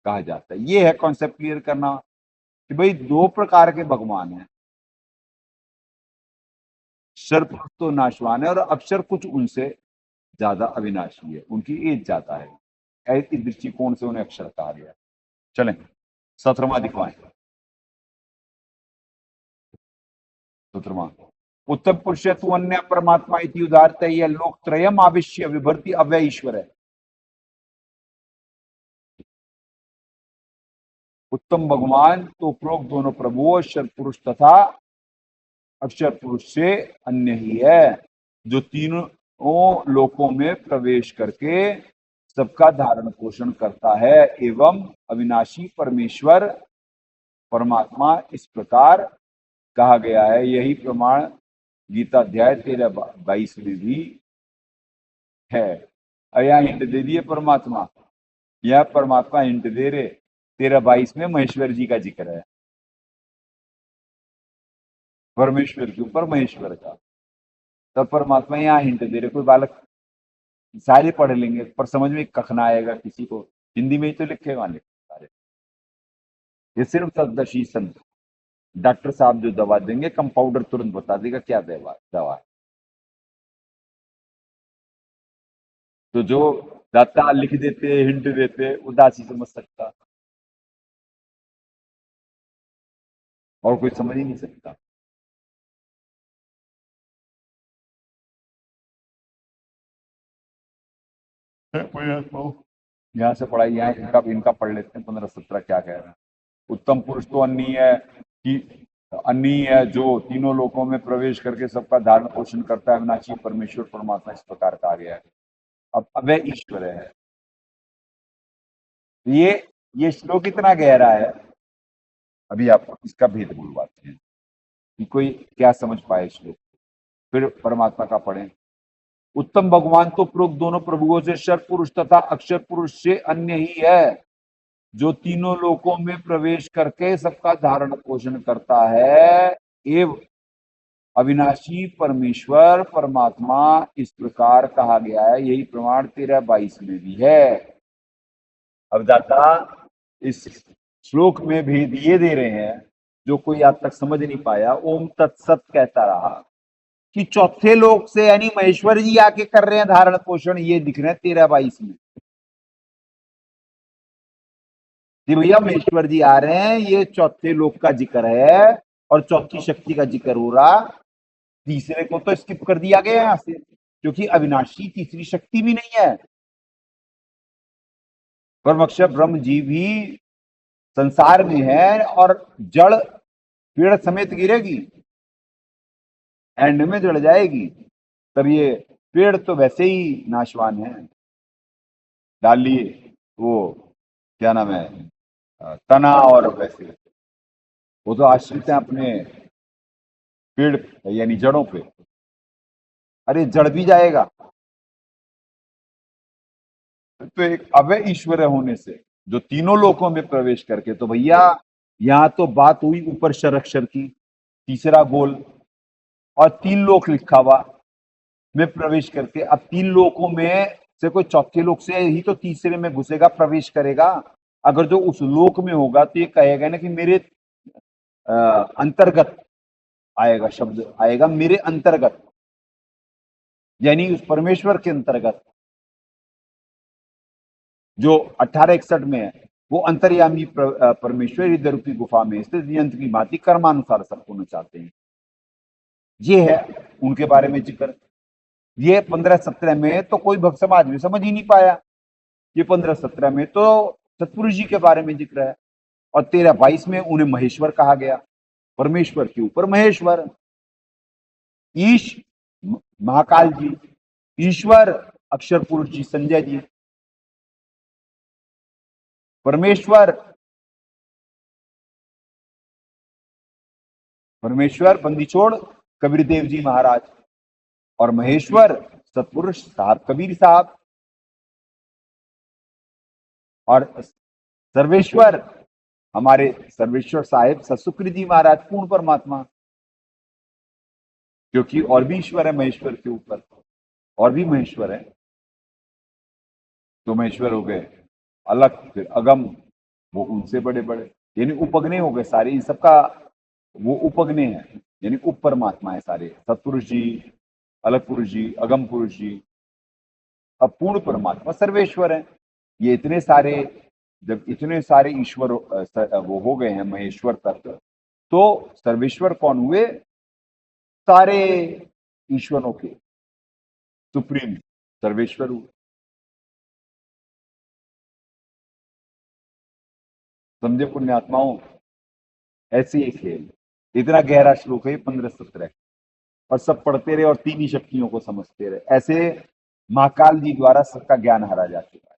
कहा जाता है। ये है कॉन्सेप्ट क्लियर करना कि भाई दो प्रकार के भगवान हैं, सर्प तो नाशवान है और अक्षर कुछ उनसे ज्यादा अविनाशी है, उनकी एज ज्यादा है। ऐसी दृष्टिकोण से उन्हें अक्षर कहा गया। चलें 17वां दिखवाएं। 17वां, उत्तम पुरुष तु अन्य परमात्मा इति उदारत यह लोक त्रयम आविश्य विभर्ति अव्यय ईश्वर है। उत्तम भगवान तो उपरोक्त दोनों प्रभुओं अक्षर पुरुष तथा अक्षर पुरुष से अन्य ही है, जो तीनों लोकों में प्रवेश करके सबका धारण पोषण करता है एवं अविनाशी परमेश्वर परमात्मा इस प्रकार कहा गया है। यही प्रमाण गीता अध्याय 13-22 में भी है। यहाँ हिंट दे दिए परमात्मा, यह परमात्मा हिंट दे रहे 13-22 में महेश्वर जी का जिक्र है, परमेश्वर के ऊपर महेश्वर का। तब परमात्मा यहाँ हिंट दे रहे। कोई बालक सारे पढ़ लेंगे पर समझ में कखना आएगा किसी को, हिंदी में ही तो लिखे वाले सारे। ये सिर्फ सददर्शी संत डॉक्टर साहब जो दवा देंगे कंपाउंडर तुरंत बता देगा क्या दवा है। तो जो दाता लिख देते हिंट देते उदासी समझ सकता, और कोई समझ ही नहीं सकता। यहाँ से पढ़ाई, यहाँ इनका पढ़ लेते हैं 15-17 क्या कह रहे हैं। उत्तम पुरुष तो अन्य है कि अन्य है जो तीनों लोकों में प्रवेश करके सबका धारण पोषण करता है, अविनाशी परमेश्वर परमात्मा, इस प्रकार कहा गया है। अब अव्यय ईश्वर है। ये श्लोक इतना गहरा है, अभी आपको इसका भेद बुलवाते हैं कि कोई क्या समझ पाए श्लोक। फिर परमात्मा का पढ़ें। उत्तम भगवान तो उपरोक्त दोनों प्रभुओं से क्षर पुरुष तथा अक्षर पुरुष से अन्य ही है, जो तीनों लोकों में प्रवेश करके सबका धारण पोषण करता है, एवं अविनाशी परमेश्वर परमात्मा इस प्रकार कहा गया है। यही प्रमाण 13-22 में भी है। अब दाता इस श्लोक में भेद ये दे रहे हैं जो कोई आज तक समझ नहीं पाया। ओम तत्सत कहता रहा कि चौथे लोक से यानी महेश्वर जी आके कर रहे हैं धारण पोषण, ये दिख रहे हैं 13-22 में कि भैया महेश्वर जी आ रहे हैं, ये चौथे लोक का जिक्र है और चौथी शक्ति का जिक्र हो रहा। तीसरे को तो स्किप कर दिया गया यहां से, क्योंकि अविनाशी तीसरी शक्ति भी नहीं है। परमक्षर ब्रह्म जी भी संसार में है और जड़ पेड़ समेत गिरेगी, एंड में जड़ जाएगी। तब ये पेड़ तो वैसे ही नाशवान है, डालिए वो क्या नाम है, तना, और वैसे वो तो आश्रित है अपने पेड़ यानी जड़ों पे। अरे जड़ भी जाएगा। तो एक अव्यय ईश्वर होने से जो तीनों लोकों में प्रवेश करके, तो भैया यहां तो बात हुई ऊपर शरक्षर की, तीसरा गोल, और 3 लोक लिखा हुआ में प्रवेश करके। अब 3 लोकों में से कोई चौथे लोक से ही तो तीसरे में घुसेगा, प्रवेश करेगा। अगर जो उस लोक में होगा तो ये कहेगा ना कि मेरे अंतर्गत आएगा, शब्द आएगा मेरे अंतर्गत, यानी उस परमेश्वर के अंतर्गत। जो 1861 में है वो अंतर्यामी परमेश्वर हृदय रूपी गुफा में स्थित यंत्र की भांति कर्मानुसार सबको नचाते हैं। ये है उनके बारे में जिक्र। ये 15-17 में तो कोई भक्त समाज में समझ ही नहीं पाया। ये 15-17 में तो सतपुरुष जी के बारे में जिक्र है, और 13-22 में उन्हें महेश्वर कहा गया। परमेश्वर के ऊपर महेश्वर, ईश महाकाल जी, ईश्वर अक्षर पुरुष जी संजय जी, परमेश्वर बंदीछोड़ कबीर देव जी महाराज, और महेश्वर सतपुरुष साहब कबीर साहब, और सर्वेश्वर हमारे सर्वेश्वर साहिब सतसुखरी जी महाराज, पूर्ण परमात्मा। क्योंकि और भी ईश्वर है महेश्वर के ऊपर, और भी महेश्वर है। तो महेश्वर हो गए अलग, फिर अगम, वो उनसे बड़े बड़े, यानी उपग्ने हो गए सारे। इन सबका वो उपग्ने हैं, यानी उप परमात्मा है सारे। सतपुरुष जी, अलग पुरुष जी, अगम पुरुष जी, अब पूर्ण परमात्मा सर्वेश्वर है। ये इतने सारे, जब इतने सारे ईश्वर वो हो गए हैं महेश्वर तत्व, तो सर्वेश्वर कौन हुए? सारे ईश्वरों के सुप्रीम सर्वेश्वर हुए। समझे पुण्यात्माओं? ऐसे ही खेल। इतना गहरा श्लोक है 15-17, और सब पढ़ते रहे और 3 ही शक्तियों को समझते रहे। ऐसे महाकाल जी द्वारा सबका ज्ञान हारा जा चुका है।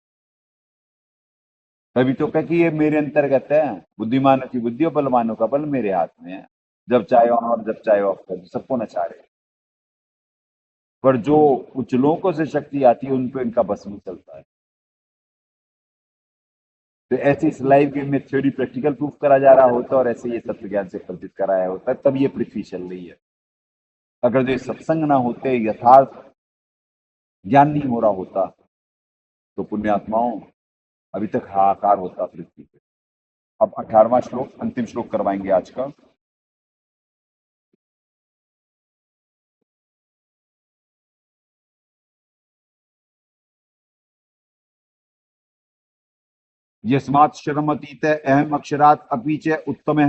तभी तो कह कि ये मेरे अंतर्गत है, बुद्धिमानों की बुद्धि और बलवानों का बल मेरे हाथ में है। जब चाहे ऑन और जब चाहे ऑफ कर, सबको नचा रहे। पर जो उच्च लोकों से शक्ति आती है उन पर इनका बस नहीं चलता है। तो ऐसे इस लाइव गेम में थ्योरी प्रैक्टिकल प्रूफ करा जा रहा होता है, और ऐसे ये तत्व ज्ञान से कल्पित कराया होता है, तब ये पृथ्वी चल रही है। अगर जो सत्संग ना होते, यथार्थ ज्ञान नहीं हो रहा होता, तो पुण्यात्माओं अभी तक हाहाकार होता पृथ्वी पे। अब 18वां श्लोक, अंतिम श्लोक करवाएंगे आज का। यस्मात् शरमतीत अहम अक्षरात् अपि च उत्तम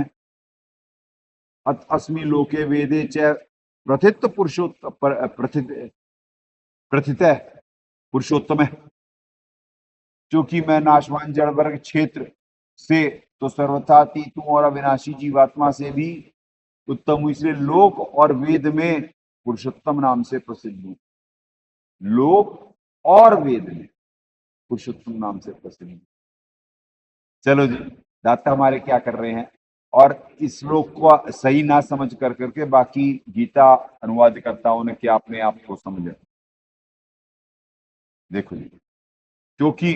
अत अस्मि लोके वेदे च प्रथित पुरुषोत्तम प्रथित पुरुषोत्तम, क्योंकि मैं नाशवान जड़ वर्ग क्षेत्र से तो सर्वथा तीतू और अविनाशी जीवात्मा से भी उत्तम हूं इसलिए लोक और वेद में पुरुषोत्तम नाम से प्रसिद्ध हूं। लोक और वेद में पुरुषोत्तम नाम से प्रसिद्ध हूं। चलो जी, दाता हमारे क्या कर रहे हैं, और इस श्लोक को सही ना समझ कर करके बाकी गीता अनुवादकर्ताओं ने क्या अपने आप को समझा। देखो जी, क्योंकि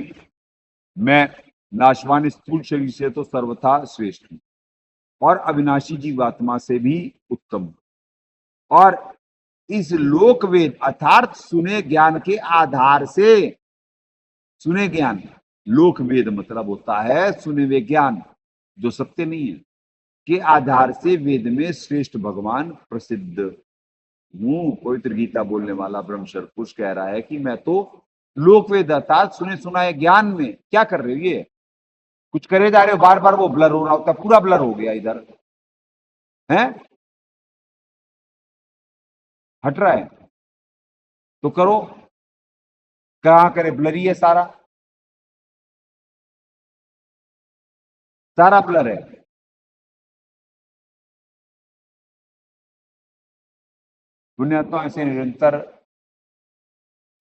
मैं नाशवान स्थूल शरीर से तो सर्वथा श्रेष्ठ हूं और अविनाशी जीवात्मा से भी उत्तम हूं, और इस लोक वेद अर्थात सुने ज्ञान के आधार से, सुने ज्ञान, लोक वेद मतलब होता है सुने हुए ज्ञान जो सत्य नहीं है, के आधार से वेद में श्रेष्ठ भगवान प्रसिद्ध हूं। पवित्र गीता बोलने वाला ब्रह्मशर पुरुष कह रहा है कि मैं तो लोक वेद अर्थात सुने सुनाए ज्ञान में क्या कर रहे हो, ये कुछ करे जा रहे हो, बार बार वो ब्लर हो रहा होता, पूरा ब्लर हो गया इधर है, हट रहा है तो करो, कहां करे, ब्लरी है, सारा सारा ब्लर है। पुण्यात्मा ऐसे निरंतर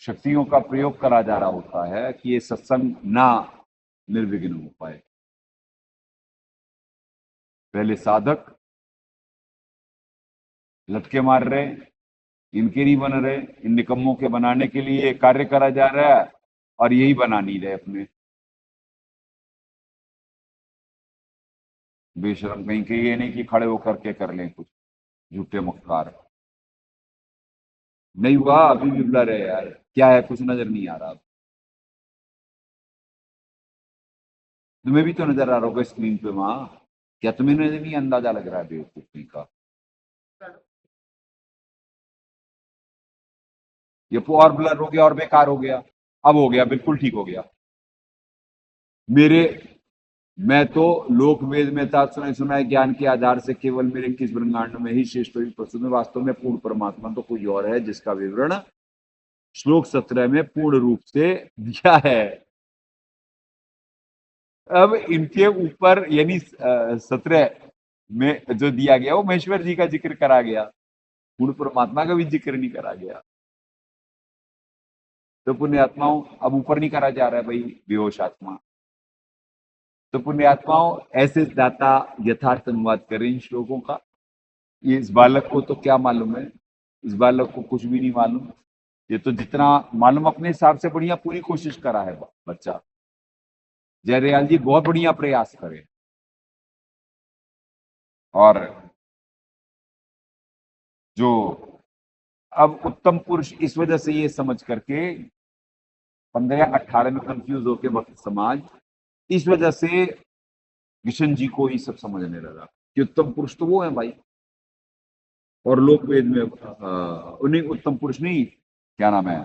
शक्तियों का प्रयोग करा जा रहा होता है कि ये सत्संग ना निर्विघ्न हो पाए। पहले साधक लटके मार रहे, इनके नहीं बन रहे, इन निकम्मों के बनाने के लिए कार्य करा जा रहा है और यही बना नहीं रहे अपने बेशरम कहीं के, ये नहीं कि खड़े होकर के कर लें कुछ झूठे मुख्तार। नहीं हुआ, अभी भी ब्लर है यार, क्या है, कुछ नजर नहीं आ रहा। तुम्हें भी तो नजर आ रहा होगा स्क्रीन पे वहां, क्या तुम्हें नजर नहीं, अंदाजा लग रहा है बेवकूफी का। ये और ब्लर हो गया और बेकार हो गया, अब हो गया, बिल्कुल ठीक हो गया। मैं तो लोक वेद में था सुनाए सुनाए ज्ञान के आधार से केवल मेरे किस ब्रह्मांड में ही श्रेष्ठ प्रस्तुत में, वास्तव में पूर्ण परमात्मा तो कोई और है जिसका विवरण श्लोक 17 में पूर्ण रूप से दिया है। अब इनके ऊपर यानी 17 में जो दिया गया वो महेश्वर जी का जिक्र करा गया, पूर्ण परमात्मा का भी जिक्र नहीं करा गया। तो पुण्यात्माओं अब ऊपर नहीं करा जा रहा है भाई, बेहोश आत्मा। तो पुण्यात्माओं ऐसे दाता यथार्थ अनुवाद करें इन श्लोकों का। ये इस बालक को तो क्या मालूम है, इस बालक को कुछ भी नहीं मालूम। ये तो जितना मालूम अपने हिसाब से बढ़िया पूरी कोशिश करा है बच्चा। जयदयाल जी बहुत बढ़िया प्रयास करे, और जो अब उत्तम पुरुष इस वजह से ये समझ करके 15-18 में कंफ्यूज होके भक्त समाज इस वजह से किशन जी को ये सब समझने लगा कि उत्तम पुरुष तो वो है भाई, और लोक वेद में उन्हें उत्तम पुरुष नहीं, क्या नाम है,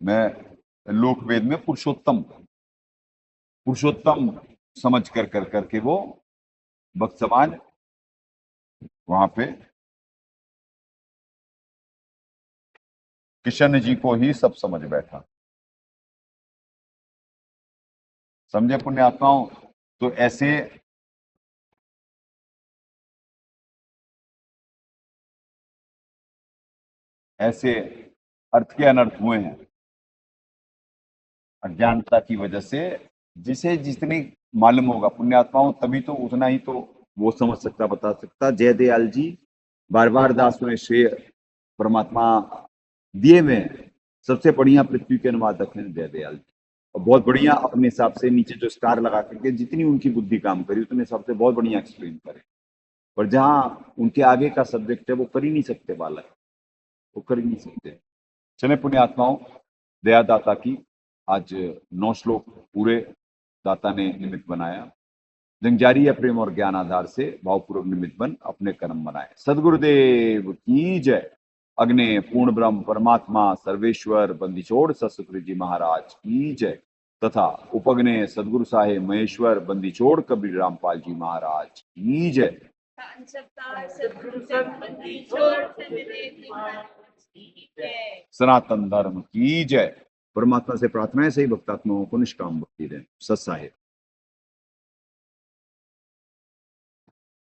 मैं लोक वेद में पुरुषोत्तम समझ कर करके वो भक्त समाज वहां पे किशन जी को ही सब समझ बैठा। समझे पुण्यात्माओं? तो ऐसे अर्थ के अनर्थ हुए हैं अज्ञानता की वजह से। जिसे जितनी मालूम होगा पुण्यात्माओं तभी तो उतना ही तो वो समझ सकता, बता सकता। जयदयाल जी बार बार दास में श्रेय परमात्मा दिए में सबसे बढ़िया पृथ्वी के अनुवादक हैं जयदयाल जी, और बहुत बढ़िया अपने हिसाब से नीचे जो स्टार लगा करके जितनी उनकी बुद्धि काम करी उतने हिसाब से बहुत बढ़िया एक्सप्लेन करे। पर जहां उनके आगे का सब्जेक्ट है वो कर ही नहीं सकते बालक, वो कर ही नहीं सकते। चले पुण्यात्माओं, दयादाता की आज 9 श्लोक पूरे दाता ने निमित्त बनाया। जंग जारी है प्रेम और ज्ञान आधार से भावपूर्वक निमित्त बन अपने कर्म बनाए। सदगुरुदेव की जय। अग्नि पूर्ण ब्रह्म परमात्मा सर्वेश्वर बंदीछोड़ सतसुखदेव जी महाराज की जय, तथा उपग्ने सदगुरु साहेब महेश्वर बंदीछोड़ कबीर रामपाल जी महाराज की जय। सनातन धर्म की जय। परमात्मा से प्रार्थना है सही भक्तात्माओं को निष्काम भक्ति दें। सत साहेब।